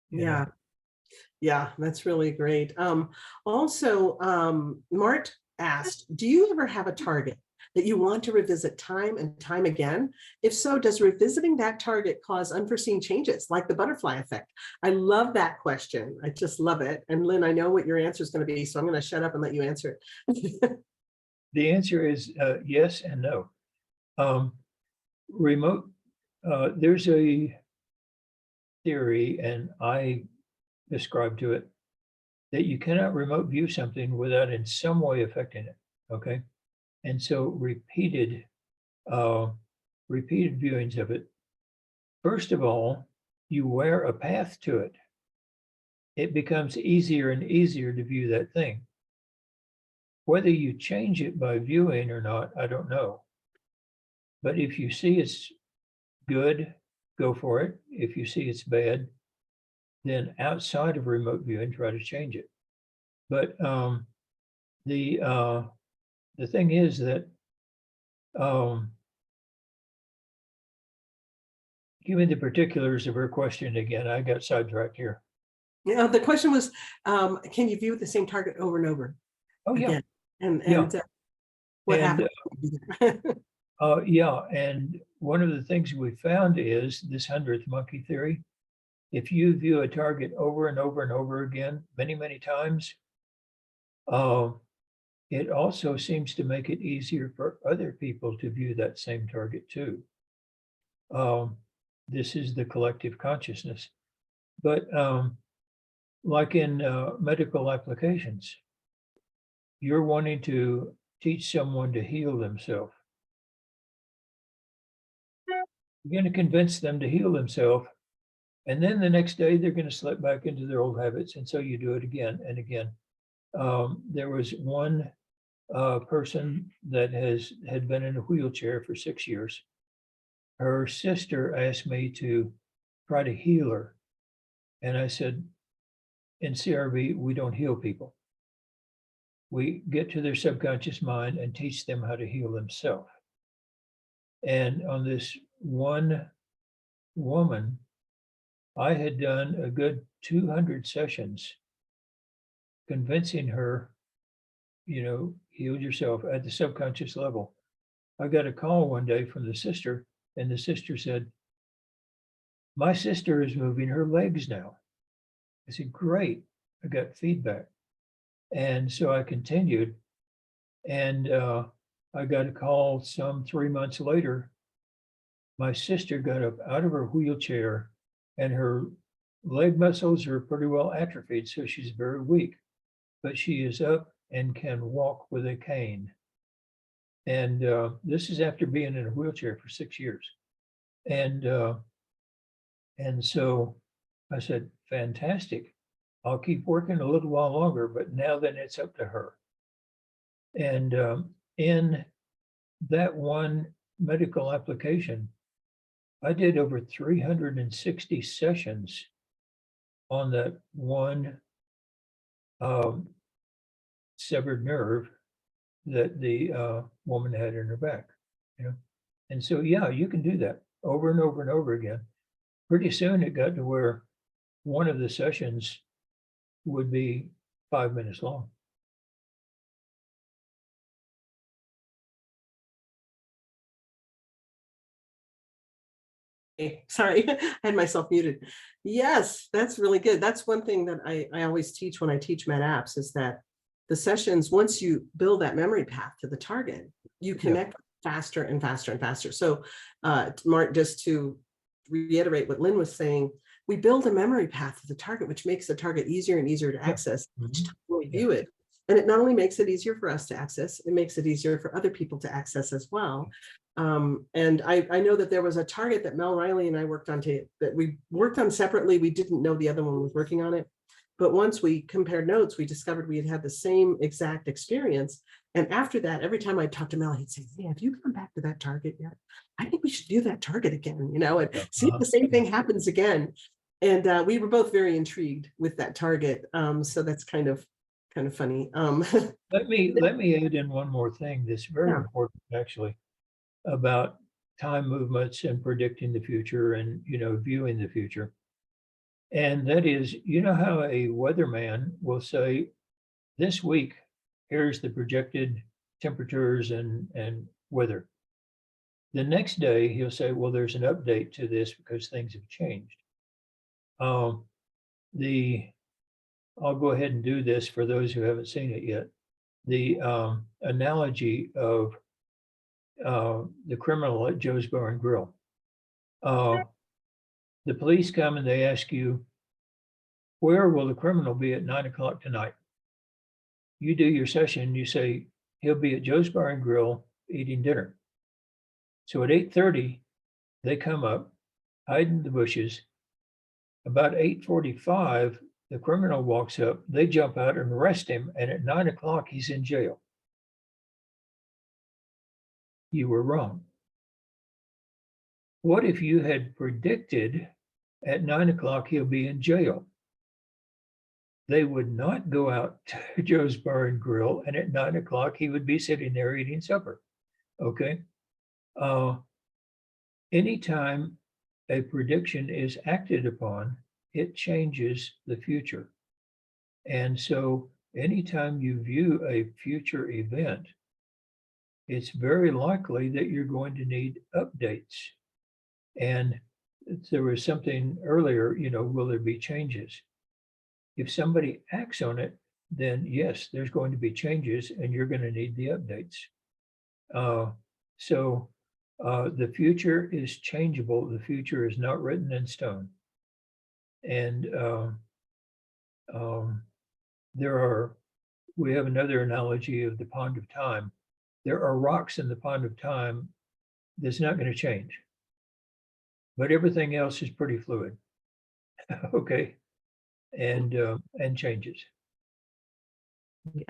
Yeah. Yeah, that's really great. Also, Mart asked, do you ever have a target that you want to revisit time and time again? If so, does revisiting that target cause unforeseen changes like the butterfly effect? I love that question. I just love it. And Lynn, I know what your answer is going to be, so I'm going to shut up and let you answer it. The answer is yes and no. Remote, there's a theory, and I described to it, that you cannot remote view something without in some way affecting it, okay? And so repeated viewings of it. First of all, you wear a path to it. It becomes easier and easier to view that thing. Whether you change it by viewing or not, I don't know. But if you see it's good, go for it. If you see it's bad, then outside of remote viewing, try to change it. But the thing is that give me the particulars of her question again. I got sidetracked here. Yeah, the question was, can you view the same target over and over? Oh, yeah. Again? And Yeah. What And, happened? yeah, and one of the things we found is this 100th monkey theory. If you view a target over and over and over again, many, many times, it also seems to make it easier for other people to view that same target too. This is the collective consciousness. But like in medical applications, you're wanting to teach someone to heal themselves. You're going to convince them to heal themselves, and then the next day they're going to slip back into their old habits, and so you do it again and again. There was one person that had been in a wheelchair for 6 years. Her sister asked me to try to heal her, and I said, in CRV, we don't heal people. We get to their subconscious mind and teach them how to heal themselves. And on this one woman, I had done a good 200 sessions convincing her, heal yourself at the subconscious level. I got a call one day from the sister, and the sister said, my sister is moving her legs now. I said, great. I got feedback. And so I continued, and I got a call some 3 months later. My sister got up out of her wheelchair, and her leg muscles are pretty well atrophied, so she's very weak, but she is up and can walk with a cane. And this is after being in a wheelchair for 6 years. And so I said, fantastic. I'll keep working a little while longer, but now then it's up to her. And in that one medical application, I did over 360 sessions on that one severed nerve that the woman had in her back. And so, yeah, you can do that over and over and over again. Pretty soon it got to where one of the sessions would be 5 minutes long. Sorry, I had myself muted. Yes, that's really good. That's one thing that I always teach when I teach med apps, is that the sessions, once you build that memory path to the target, you connect faster and faster and faster. So Mark, just to reiterate what Lynn was saying, we build a memory path to the target, which makes the target easier and easier to access each time we view it. And it not only makes it easier for us to access, it makes it easier for other people to access as well. And I know that there was a target that Mel Riley and I worked on that we worked on separately. We didn't know the other one was working on it. But once we compared notes, we discovered we had had the same exact experience. And after that, every time I talked to Mel, he'd say, yeah, have you come back to that target yet? I think we should do that target again, and see if the same thing happens again. And we were both very intrigued with that target. So that's kind of funny. Let me add in one more thing that's very important, actually, about time movements and predicting the future and viewing the future. And that is, how a weatherman will say, this week, here's the projected temperatures and weather. The next day, he'll say, well, there's an update to this because things have changed. I'll go ahead and do this for those who haven't seen it yet. The analogy of the criminal at Joe's Bar and Grill. The police come and they ask you, where will the criminal be at 9 o'clock tonight? You do your session, you say, he'll be at Joe's Bar and Grill eating dinner. So at 8:30, they come up, hide in the bushes. About 8:45, the criminal walks up, they jump out and arrest him, and at 9 o'clock, he's in jail. You were wrong. What if you had predicted at 9 o'clock he'll be in jail? They would not go out to Joe's Bar and Grill, and at 9 o'clock he would be sitting there eating supper. Okay. Anytime a prediction is acted upon, it changes the future. And so anytime you view a future event, it's very likely that you're going to need updates. And there was something earlier, will there be changes? If somebody acts on it, then yes, there's going to be changes and you're going to need the updates. So the future is changeable. The future is not written in stone. And we have another analogy of the pond of time. There are rocks in the pond of time that's not going to change, but everything else is pretty fluid. Okay. And changes. Yeah.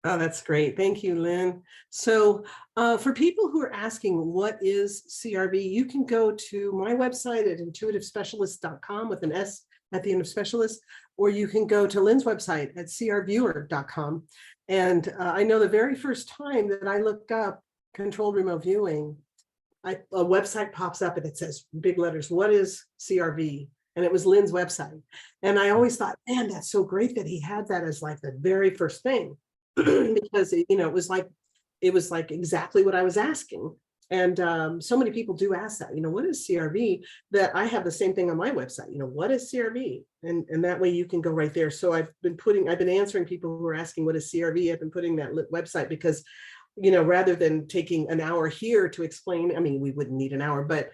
Oh, that's great. Thank you, Lynn. So for people who are asking what is CRV, you can go to my website at intuitivespecialist.com with an S at the end of specialist, or you can go to Lynn's website at crviewer.com. And I know the very first time that I looked up controlled remote viewing, a website pops up and it says big letters, what is CRV? And it was Lynn's website. And I always thought, man, that's so great that he had that as like the very first thing. Because it was like exactly what I was asking. And so many people do ask that, what is CRV? That I have the same thing on my website, what is CRV? And that way you can go right there. So I've been answering people who are asking what is CRV. I've been putting that website because, rather than taking an hour here to explain, I mean, we wouldn't need an hour, but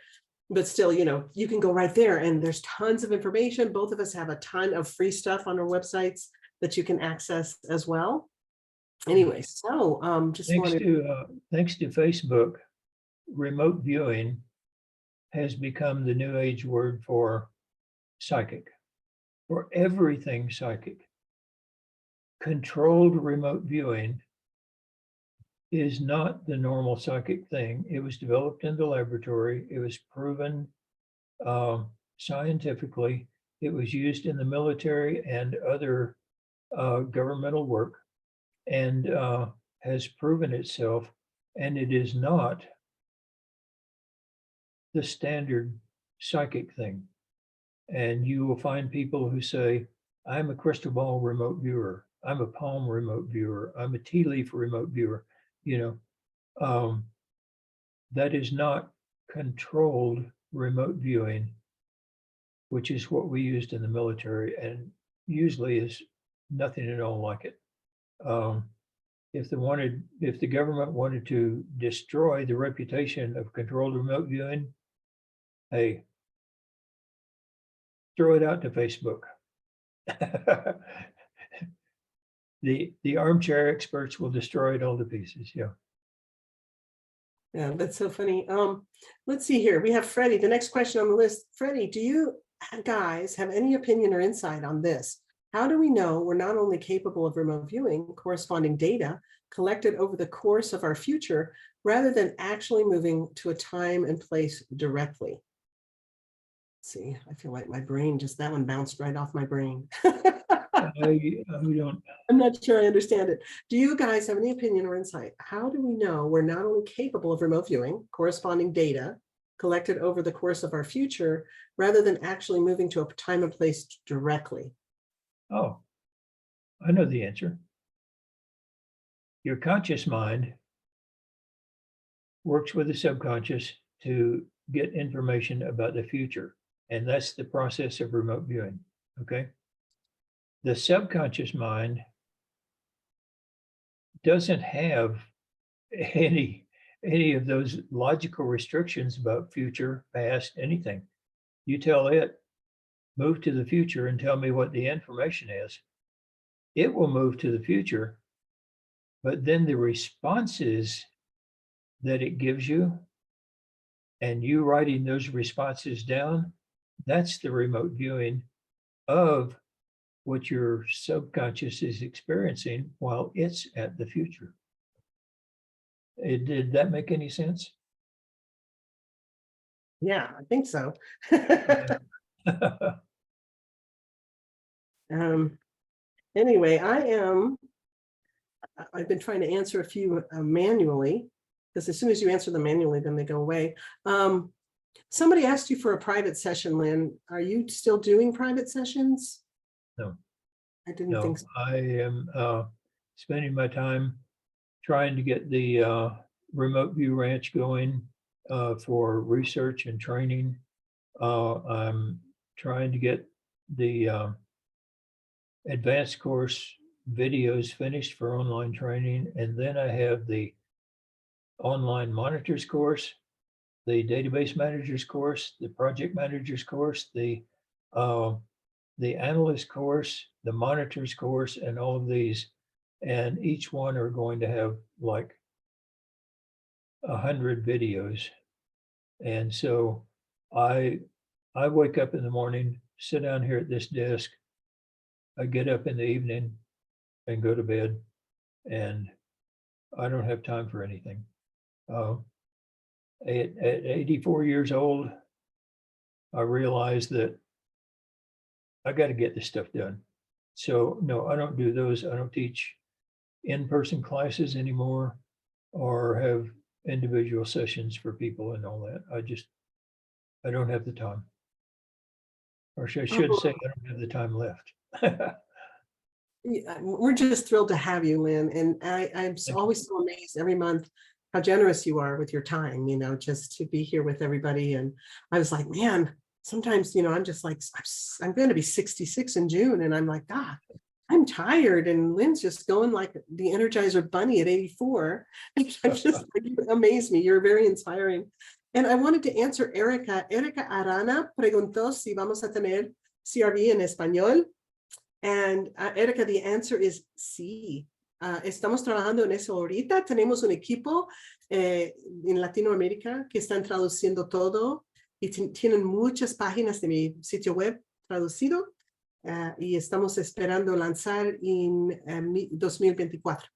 still, you can go right there and there's tons of information. Both of us have a ton of free stuff on our websites that you can access as well. Anyway, so thanks to Facebook, remote viewing has become the new age word for psychic, for everything psychic. Controlled remote viewing is not the normal psychic thing. It was developed in the laboratory. It was proven scientifically. It was used in the military and other governmental work, and has proven itself, and it is not the standard psychic thing. And you will find people who say, I'm a crystal ball remote viewer, I'm a palm remote viewer, I'm a tea leaf remote viewer. That is not controlled remote viewing, which is what we used in the military, and usually is nothing at all like it. If the government wanted to destroy the reputation of controlled remote viewing, hey, throw it out to Facebook. The armchair experts will destroy it all to pieces. Yeah. Yeah, that's so funny. Let's see here. We have Freddie. The next question on the list. Freddie, do you guys have any opinion or insight on this? How do we know we're not only capable of remote viewing corresponding data collected over the course of our future, rather than actually moving to a time and place directly? Let's see, I feel like my brain that one bounced right off my brain. I'm not sure I understand it. Do you guys have any opinion or insight? How do we know we're not only capable of remote viewing corresponding data collected over the course of our future, rather than actually moving to a time and place directly? Oh, I know the answer. Your conscious mind works with the subconscious to get information about the future. And that's the process of remote viewing. Okay. The subconscious mind doesn't have any of those logical restrictions about future, past, anything. You tell it, move to the future and tell me what the information is. It will move to the future, but then the responses that it gives you and you writing those responses down, that's the remote viewing of what your subconscious is experiencing while it's at the future. Did that make any sense? Yeah, I think so. Anyway, I've been trying to answer a few manually, because as soon as you answer them manually, then they go away. Somebody asked you for a private session, Lynn. Are you still doing private sessions? No. I didn't No, think so. I am spending my time trying to get the remote view ranch going for research and training. I'm trying to get the advanced course videos finished for online training. And then I have the online monitors course, the database managers course, the project managers course, the analyst course, the monitors course, and all of these. And each one are going to have like 100 videos. And so I wake up in the morning, sit down here at this desk. I get up in the evening and go to bed, and I don't have time for anything. At 84 years old, I realized that I got to get this stuff done. So no, I don't do those. I don't teach in-person classes anymore or have individual sessions for people and all that. I don't have the time. Or I should say I don't have the time left. Yeah, we're just thrilled to have you, Lynn. And I'm always so amazed every month how generous you are with your time, just to be here with everybody. And I was like, man, sometimes, I'm just like, I'm going to be 66 in June. And I'm like, God, I'm tired. And Lynn's just going like the Energizer Bunny at 84. I'm just like, you amaze me. You're very inspiring. And I wanted to answer Erica. Erica Arana preguntó si vamos a tener CRV en español. And Erica, the answer is sí. Estamos trabajando en eso ahorita. Tenemos un equipo en Latinoamérica que están traduciendo todo y tienen muchas páginas de mi sitio web traducido y estamos esperando lanzar en 2024.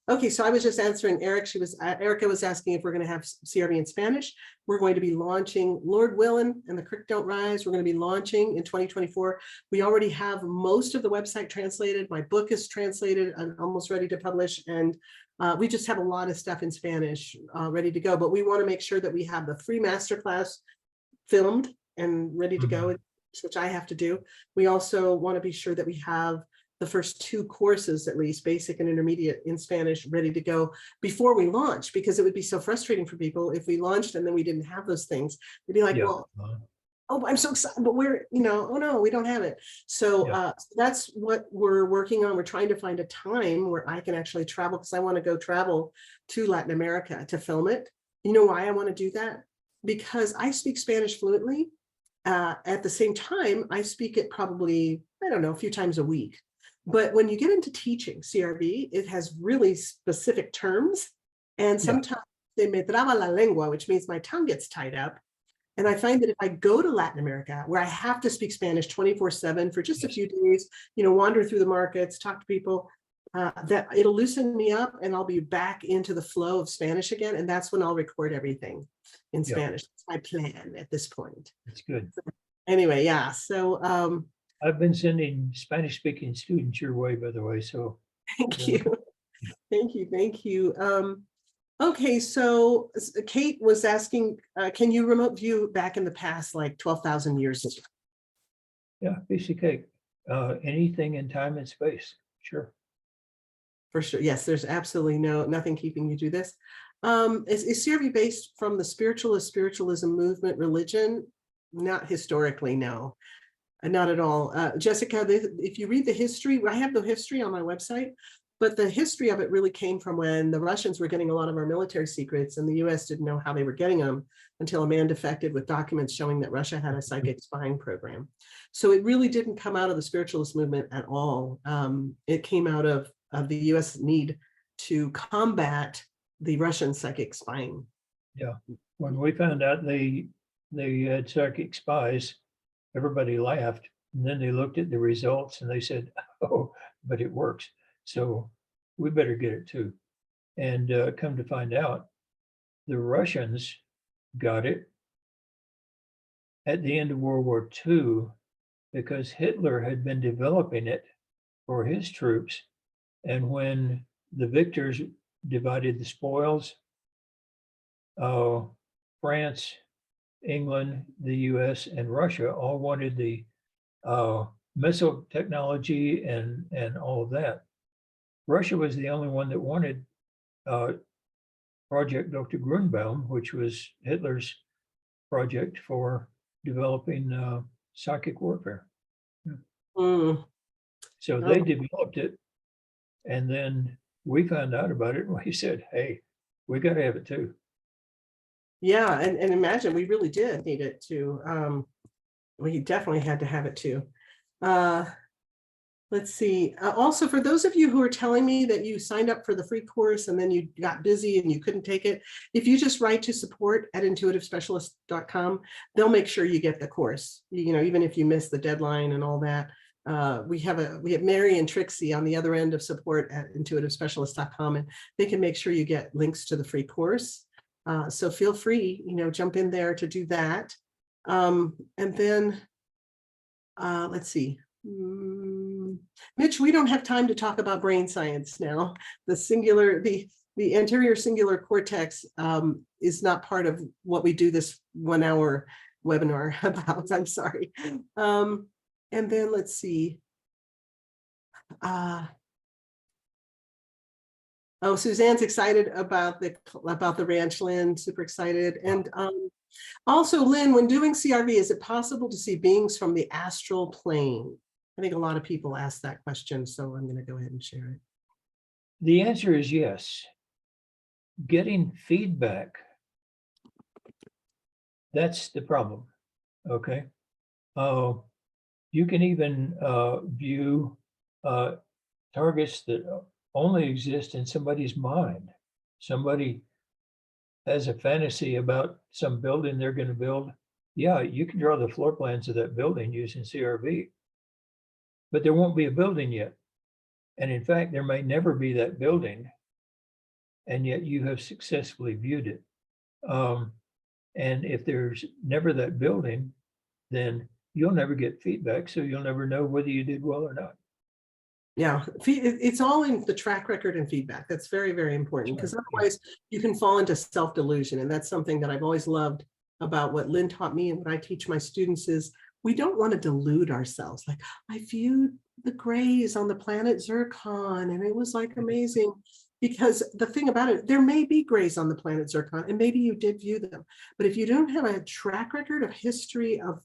Okay, so I was just answering Eric. Erica was asking if we're going to have CRV in Spanish. We're going to be launching, Lord willing, and the Creek Don't Rise. We're going to be launching in 2024. We already have most of the website translated. My book is translated. I'm almost ready to publish, and we just have a lot of stuff in Spanish ready to go. But we want to make sure that we have the free masterclass filmed and ready to go, which I have to do. We also want to be sure that we have the first 2 courses, at least basic and intermediate in Spanish, ready to go before we launch, because it would be so frustrating for people if we launched and then we didn't have those things. They'd be like, well, oh, I'm so excited, but we're, oh no, we don't have it. So that's what we're working on. We're trying to find a time where I can actually travel, because I want to go travel to Latin America to film it. You know why I want to do that? Because I speak Spanish fluently. At the same time, I speak it probably, I don't know, a few times a week. But when you get into teaching CRV, it has really specific terms. And sometimes se me traba la lengua, which means my tongue gets tied up. And I find that if I go to Latin America, where I have to speak Spanish 24/7 for just a few days, wander through the markets, talk to people, that it'll loosen me up and I'll be back into the flow of Spanish again. And that's when I'll record everything in Spanish. That's my plan at this point. That's good. So, anyway, yeah. So I've been sending Spanish-speaking students your way, by the way. So thank you. Thank you. Okay, so Kate was asking, can you remote view back in the past, like 12,000 years ago? Yeah, piece of cake. Anything in time and space, sure. For sure, yes, there's absolutely nothing keeping you do this. Is CRV based from the spiritualism movement religion? Not historically, no. Not at all. Jessica, if you read the history, I have the history on my website, But the history of it really came from when the Russians were getting a lot of our military secrets, and the US didn't know how they were getting them until a man defected with documents showing that Russia had a psychic spying program. So it really didn't come out of the spiritualist movement at all. It came out of the US need to combat the Russian psychic spying. Yeah. When we found out they had psychic spies, everybody laughed. And then they looked at the results and they said, oh, but it works. So we better get it too. And come to find out, the Russians got it at the end of World War II because Hitler had been developing it for his troops. And when the victors divided the spoils, France, England, the US, and Russia all wanted the missile technology and all of that. Russia was the only one that wanted Project Dr. Grunbaum, which was Hitler's project for developing psychic warfare. Mm. So they developed it, and then we found out about it, and we said, hey, we got to have it too. Yeah, and imagine, we really did need it too. We definitely had to have it too. Let's see. Also, for those of you who are telling me that you signed up for the free course and then you got busy and you couldn't take it, if you just write to support@intuitivespecialist.com, they'll make sure you get the course. You know, even if you miss the deadline and all that. We have Mary and Trixie on the other end of support@intuitivespecialist.com, and they can make sure you get links to the free course. So feel free, jump in there to do that. And then let's see. Mitch, we don't have time to talk about brain science now. The anterior singular cortex is not part of what we do this 1 hour webinar about. I'm sorry. And then let's see. Oh, Suzanne's excited about the ranch, Lynn, super excited. And also, Lynn, when doing CRV, is it possible to see beings from the astral plane? I think a lot of people ask that question, so I'm going to go ahead and share it. The answer is yes. Getting feedback, that's the problem, okay? You can even view targets that only exist in somebody's mind. Somebody has a fantasy about some building they're going to build. Yeah, you can draw the floor plans of that building using CRV, but there won't be a building yet. And in fact, there may never be that building, and yet you have successfully viewed it. And if there's never that building, then you'll never get feedback, so you'll never know whether you did well or not. Yeah, it's all in the track record and feedback. That's very, very important, because otherwise you can fall into self-delusion. And that's something that I've always loved about what Lynn taught me and what I teach my students is we don't want to delude ourselves. Like, I viewed the grays on the planet Zircon and it was like amazing. Because the thing about it, there may be grays on the planet Zircon, and maybe you did view them. But if you don't have a track record of history of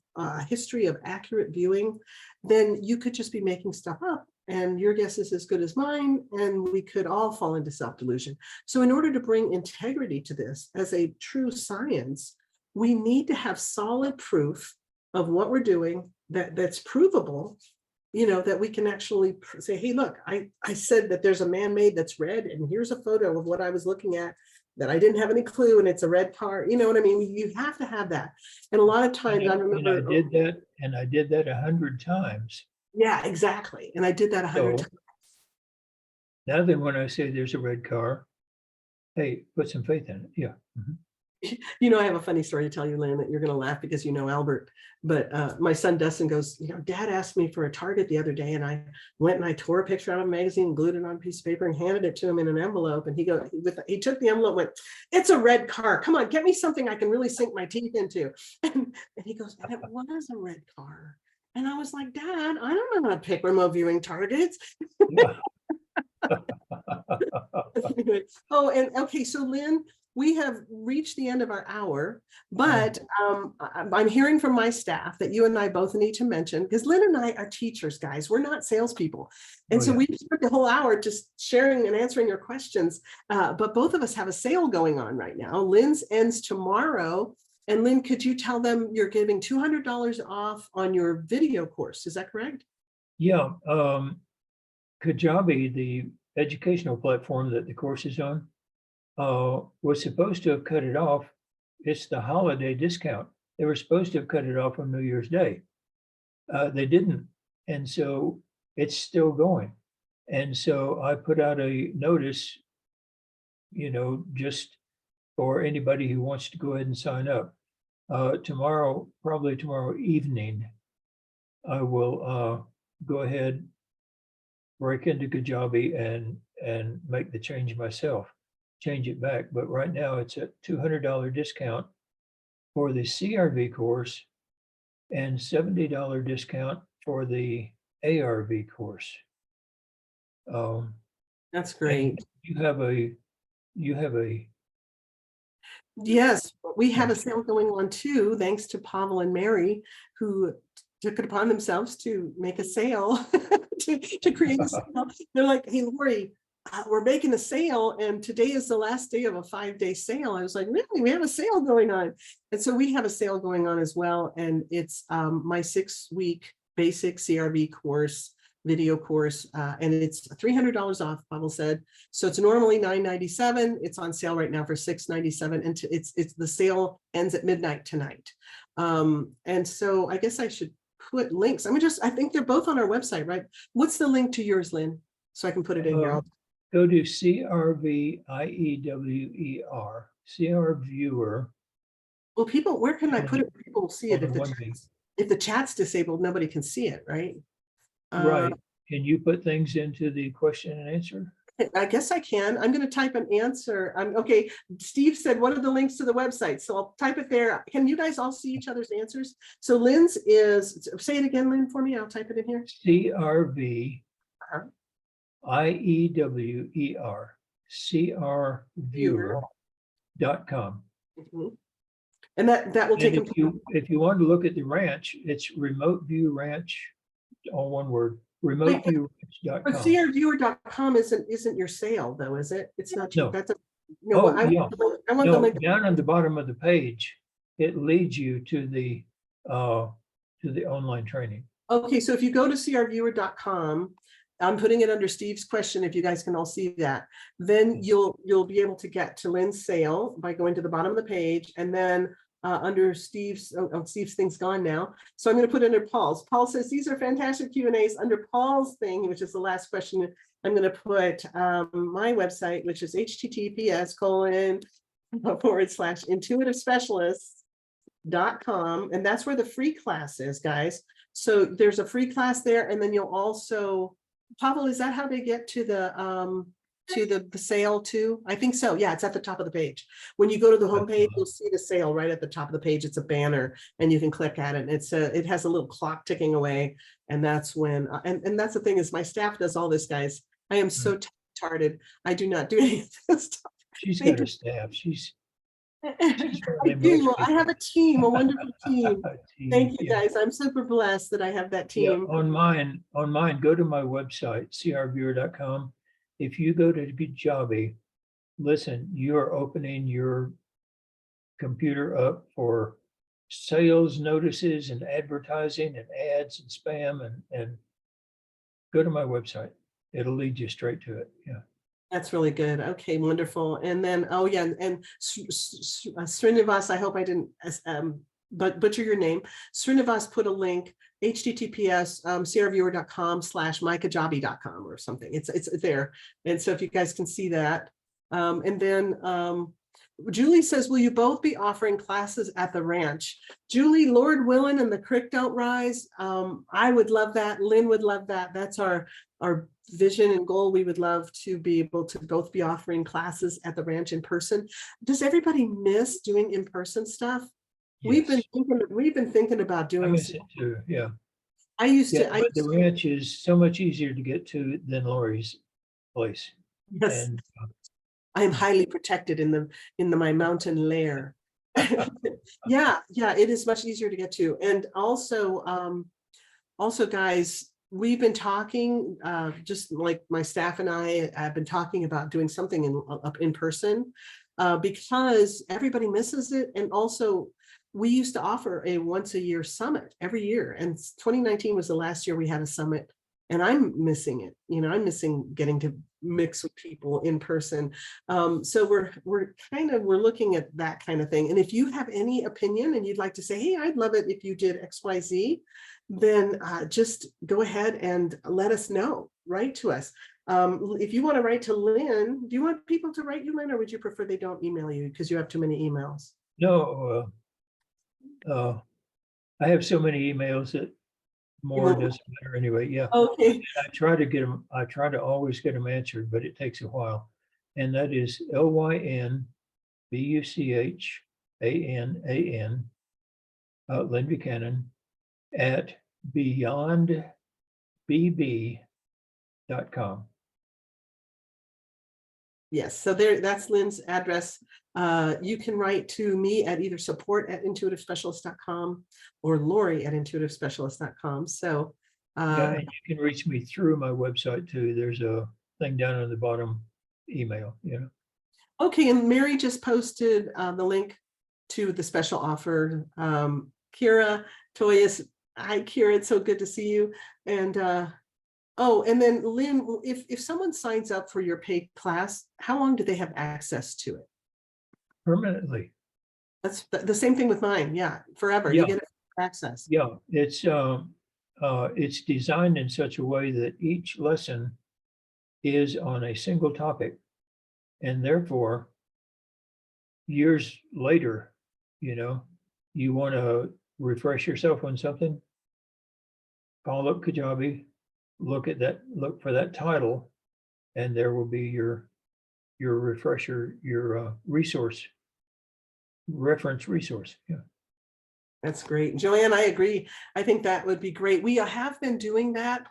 accurate viewing, then you could just be making stuff up. And your guess is as good as mine, and we could all fall into self-delusion. So in order to bring integrity to this as a true science, we need to have solid proof of what we're doing that's provable, that we can actually say, hey, look, I said that there's a man-made that's red, and here's a photo of what I was looking at that I didn't have any clue, and it's a red car. You know what I mean? You have to have that. And a lot of times I remember. And I did that 100 times. Yeah, exactly. And I did that 100 times. Now then, when I say there's a red car, hey, put some faith in it. Yeah. Mm-hmm. I have a funny story to tell you, Lynn, that you're going to laugh because Albert. But my son Dustin goes, Dad asked me for a target the other day, and I went and I tore a picture out of a magazine and glued it on a piece of paper and handed it to him in an envelope. And he took the envelope, went, it's a red car. Come on, get me something I can really sink my teeth into. And he goes, and it was a red car. And I was like, Dad, I don't know how to pick remote viewing targets. Oh, and okay, so Lynn, we have reached the end of our hour, but I'm hearing from my staff that you and I both need to mention, because Lyn and I are teachers, guys. We're not salespeople. And so we spent the whole hour just sharing and answering your questions. But both of us have a sale going on right now. Lyn's ends tomorrow. And Lyn, could you tell them you're giving $200 off on your video course? Is that correct? Yeah. Kajabi, the educational platform that the course is on, was supposed to have cut it off. It's the holiday discount. They were supposed to have cut it off on New Year's Day. They didn't. And so it's still going. And so I put out a notice, just for anybody who wants to go ahead and sign up. Probably tomorrow evening, I will go ahead, break into Kajabi and make the change myself. Change it back, but right now it's a $200 discount for the CRV course and $70 discount for the ARV course. That's great. You have a yes, we have a sale going on too, thanks to Pavel and Mary, who took it upon themselves to make a sale to create a sale. They're like, hey, Lori, we're making a sale and today is the last day of a 5-day sale. I was like, really? We have a sale going on. And so we have a sale going on as well. And it's my 6-week basic CRV course, video course, and it's $300 off, Pavel said. So it's normally $997. It's on sale right now for $697. And it's the sale ends at midnight tonight. And so I guess I should put links. I think they're both on our website, right? What's the link to yours, Lyn? So I can put it in here. Go to CRVIEWER, CR Viewer. Well, people, where can I put it? People will see it. If the chat's disabled, nobody can see it, right? Right. Can you put things into the question and answer? I guess I can. I'm going to type an answer. Okay. Steve said, what are the links to the website? So I'll type it there. Can you guys all see each other's answers? So Lyn's is, say it again, Lyn, for me. I'll type it in here. CRV. IEWER, crviewer.com. And that will take them if you want to look at the ranch, it's Remote View Ranch, all one word, remoteviewranch.com. But crviewer.com isn't your sale though, is it? It's not. No. That's I want the link down on the bottom of the page. It leads you to the online training. Okay, so if you go to crviewer.com, I'm putting it under Steve's question, if you guys can all see that, then you'll be able to get to Lyn's sale by going to the bottom of the page, and then under Steve's, Steve's thing's gone now. So I'm going to put it under Paul's. Paul says, these are fantastic Q&As. Under Paul's thing, which is the last question, I'm going to put my website, which is https://intuitivespecialists.com. And that's where the free class is, guys. So there's a free class there. And then you'll also, Pavel, is that how they get to the sale too? I think so. Yeah, it's at the top of the page. When you go to the homepage, you'll see the sale right at the top of the page. It's a banner and you can click at it. It has a little clock ticking away. And that's when, and that's the thing is my staff does all this, guys. I am so retarded. I do not do any of this stuff. She's got a staff. I do. I have a team, a wonderful team. Thank you guys. I'm super blessed that I have that team. Yeah, on mine, go to my website, crviewer.com. If you go to Kajabi, listen, you are opening your computer up for sales notices and advertising and ads and spam and go to my website. It'll lead you straight to it. Yeah. That's really good. Okay, wonderful. And then, oh yeah, and Srinivas, I hope I didn't butcher your name. Srinivas put a link, https crviewer.com/mykajabi.com or something. It's there. And so if you guys can see that. And then Julie says, will you both be offering classes at the ranch? Julie, Lord willing and the creek don't rise. I would love that. Lyn would love that. That's our vision and goal. We would love to be able to both be offering classes at the ranch in person. Does everybody miss doing in-person stuff? Yes. We've been thinking about doing. I miss it too. Yeah. The ranch is so much easier to get to than Lori's place. Yes. And I am highly protected in my mountain lair. Yeah, it is much easier to get to. And also, guys, we've been talking, just like my staff and I have been talking about doing something up in person, because everybody misses it. And also, we used to offer a once a year summit every year, and 2019 was the last year we had a summit. And I'm missing it. I'm missing getting to mix with people in person. So we're looking at that kind of thing. And if you have any opinion and you'd like to say, hey, I'd love it if you did XYZ, then just go ahead and let us know. Write to us. If you want to write to Lyn, do you want people to write you, Lyn, or would you prefer they don't email you because you have too many emails? No, I have so many emails that more doesn't matter anyway. Yeah. Okay. I try to get them. I try to always get them answered, but it takes a while. And that is LYNBUCHANAN, Lyn Buchanan at beyondbb.com. Yes, so that's Lyn's address. You can write to me at either support@intuitivespecialist.com or Lori@intuitivespecialist.com. So yeah, and you can reach me through my website too. There's a thing down on the bottom, email, Okay, and Mary just posted the link to the special offer. Kira Toyas, hi Kira, it's so good to see you. And and then Lyn, if someone signs up for your paid class, how long do they have access to it? Permanently. That's the same thing with mine. Yeah, forever. Yeah. You get access. Yeah, it's designed in such a way that each lesson is on a single topic, and therefore, years later, you want to refresh yourself on something, call up Kajabi, look for that title, and there will be your refresher, your reference resource. Yeah. That's great. Joanne, I agree. I think that would be great. We have been doing that.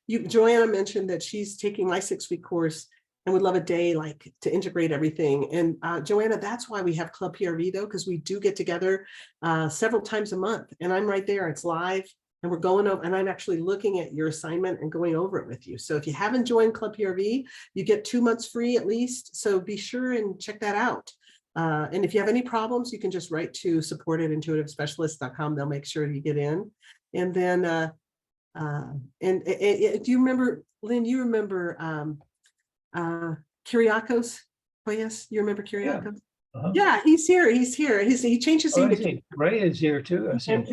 Joanna mentioned that she's taking my 6-week course and would love a day to integrate everything. And Joanna, that's why we have Club PRV though, because we do get together several times a month, and I'm right there. It's live. And we're going over, and I'm actually looking at your assignment and going over it with you. So if you haven't joined Club PRV, you get 2 months free at least. So be sure and check that out. And if you have any problems, you can just write to support@intuitivespecialist.com. They'll make sure you get in. And then, do you remember, Lyn, you remember Kyriakos? Oh, yes, you remember Kyriakos? Yeah, yeah, he's here. He changed his name. Ray is here too. I see.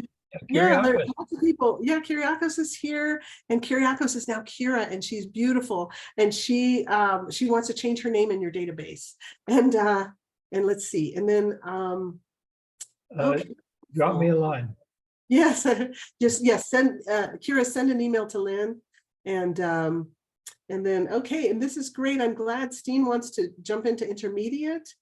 Yeah, there's lots of people. Yeah, Kyriakos is here, and Kyriakos is now Kira, and she's beautiful. And she wants to change her name in your database. And let's see. And then okay. Drop me a line. Yes, send Kira, send an email to Lyn, and then okay, and this is great. I'm glad Steen wants to jump into intermediate.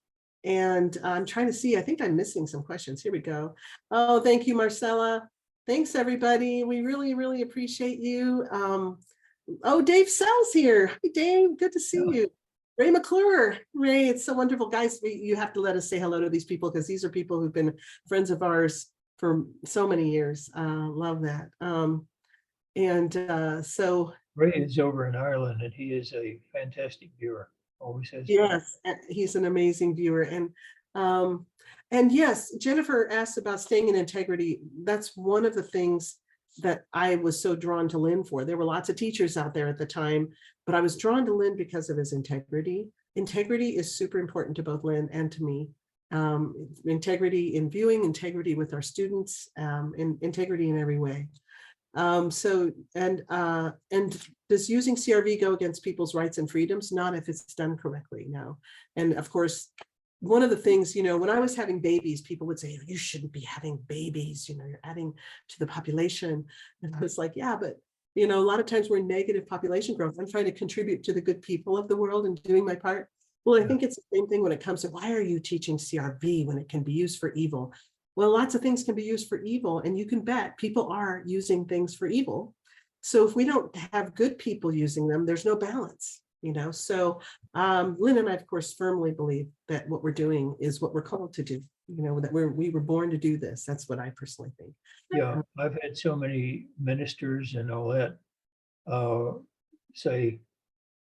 And I'm trying to see, I think I'm missing some questions. Here we go. Oh, thank you, Marcella. Thanks, everybody. We really, really appreciate you. Oh, Dave Sell's here. Hi, Dave. Good to see you. Ray McClure. Ray, it's so wonderful. Guys, you have to let us say hello to these people because these are people who've been friends of ours for so many years. Love that. So Ray is over in Ireland, and he is a fantastic viewer. Always has. Yes, he's an amazing viewer. And yes, Jennifer asked about staying in integrity. That's one of the things that I was so drawn to Lyn for. There were lots of teachers out there at the time, but I was drawn to Lyn because of his integrity. Integrity is super important to both Lyn and to me. Integrity in viewing, integrity with our students, and integrity in every way. And does using CRV go against people's rights and freedoms? Not if it's done correctly, no. And of course, one of the things, when I was having babies, people would say, you shouldn't be having babies, you're adding to the population. And I was like, yeah, but a lot of times we're in negative population growth. I'm trying to contribute to the good people of the world and doing my part. Well, I think it's the same thing when it comes to why are you teaching CRV when it can be used for evil? Well, lots of things can be used for evil, and you can bet people are using things for evil. So if we don't have good people using them, there's no balance. So Lynn and I, of course, firmly believe that what we're doing is what we're called to do, that we were born to do this. That's what I personally think. Yeah, I've had so many ministers and all that say,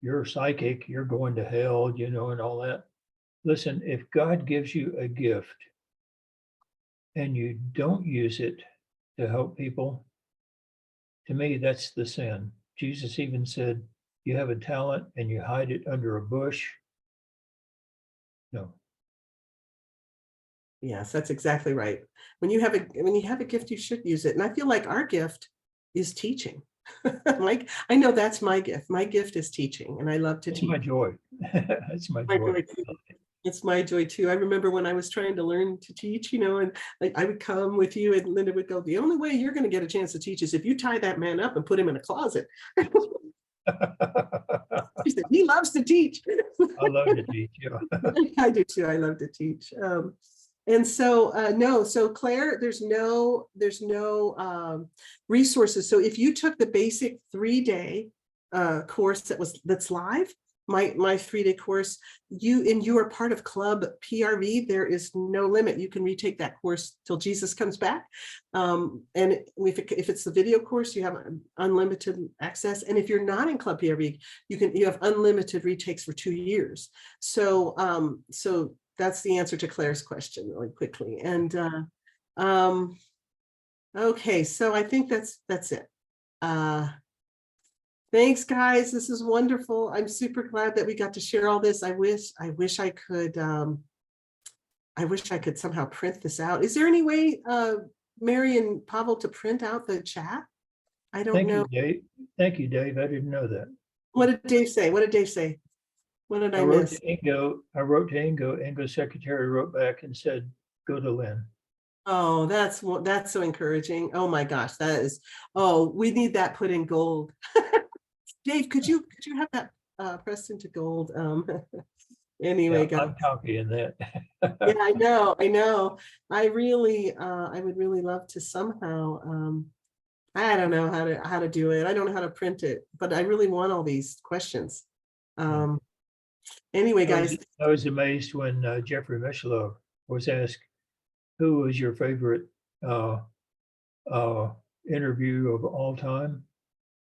you're psychic, you're going to hell, and all that. Listen, if God gives you a gift and you don't use it to help people, to me, that's the sin. Jesus even said, you have a talent and you hide it under a bush. No. Yes, that's exactly right. When you have a gift, you should use it. And I feel like our gift is teaching. Like, I know that's my gift. My gift is teaching, and I love to It's teach. my joy. It's my joy. It's my joy too. I remember when I was trying to learn to teach, and I would come with you, and Linda would go, the only way you're going to get a chance to teach is if you tie that man up and put him in a closet. She said, he loves to teach. I love to teach. Yeah. I do too. I love to teach. And so no, so Claire, there's no resources. So if you took the basic 3-day course that's live, my 3-day course, you are part of Club PRV, there is no limit. You can retake that course till Jesus comes back. And if it's the video course, you have unlimited access. And if you're not in Club PRV, you have unlimited retakes for 2 years. So that's the answer to Claire's question really quickly. And okay, so I think that's it. Thanks, guys. This is wonderful. I'm super glad that we got to share all this. I wish I could somehow print this out. Is there any way, Mary and Pavel, to print out the chat? I don't know. Thank you, Dave. I didn't know that. What did Dave say? What did I miss? I wrote to Ingo. Ingo's secretary wrote back and said, go to Lyn. Oh, that's so encouraging. Oh my gosh, we need that put in gold. Dave, could you have that pressed into gold? Anyway, yeah, guys. I'm copying that. Yeah, I know. I would really love to somehow. I don't know how to do it. I don't know how to print it, but I really want all these questions. Anyway, guys. I was amazed when Jeffrey Mishlove was asked, who was your favorite interview of all time?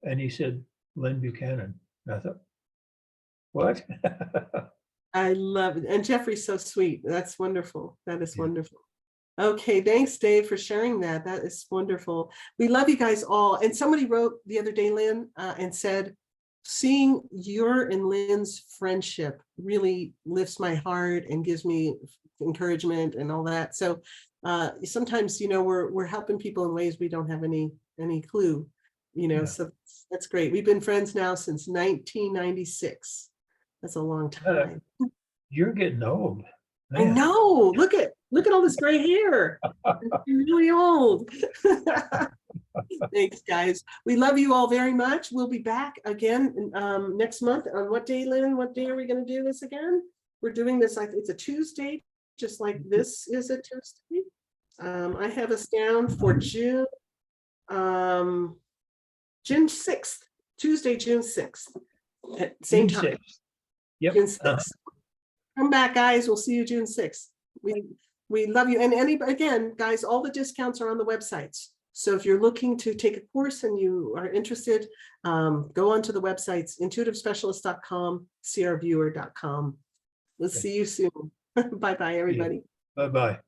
And he said, Lyn Buchanan. And I thought, what? I love it. And Jeffrey's so sweet. That's wonderful. That is wonderful. Okay, thanks, Dave, for sharing that. That is wonderful. We love you guys all. And somebody wrote the other day, Lyn, and said, seeing your and Lyn's friendship really lifts my heart and gives me encouragement and all that. So sometimes, we're helping people in ways we don't have any clue, so that's great. We've been friends now since 1996. That's a long time. You're getting old. Man. I know. Look at all this gray hair. You're really old. Thanks, guys. We love you all very much. We'll be back again next month. On what day, Lyn? What day are we going to do this again? We're doing this, it's a Tuesday, just like this is a Tuesday. I have us down for June 6th, Tuesday, June 6th, at same time. 6th. Yep. June 6th. Come back, guys. We'll see you June 6th. We love you. And again, guys, all the discounts are on the websites. So if you're looking to take a course and you are interested, go onto the websites, intuitivespecialist.com, crviewer.com. We'll see you soon. Bye-bye, everybody. Bye-bye.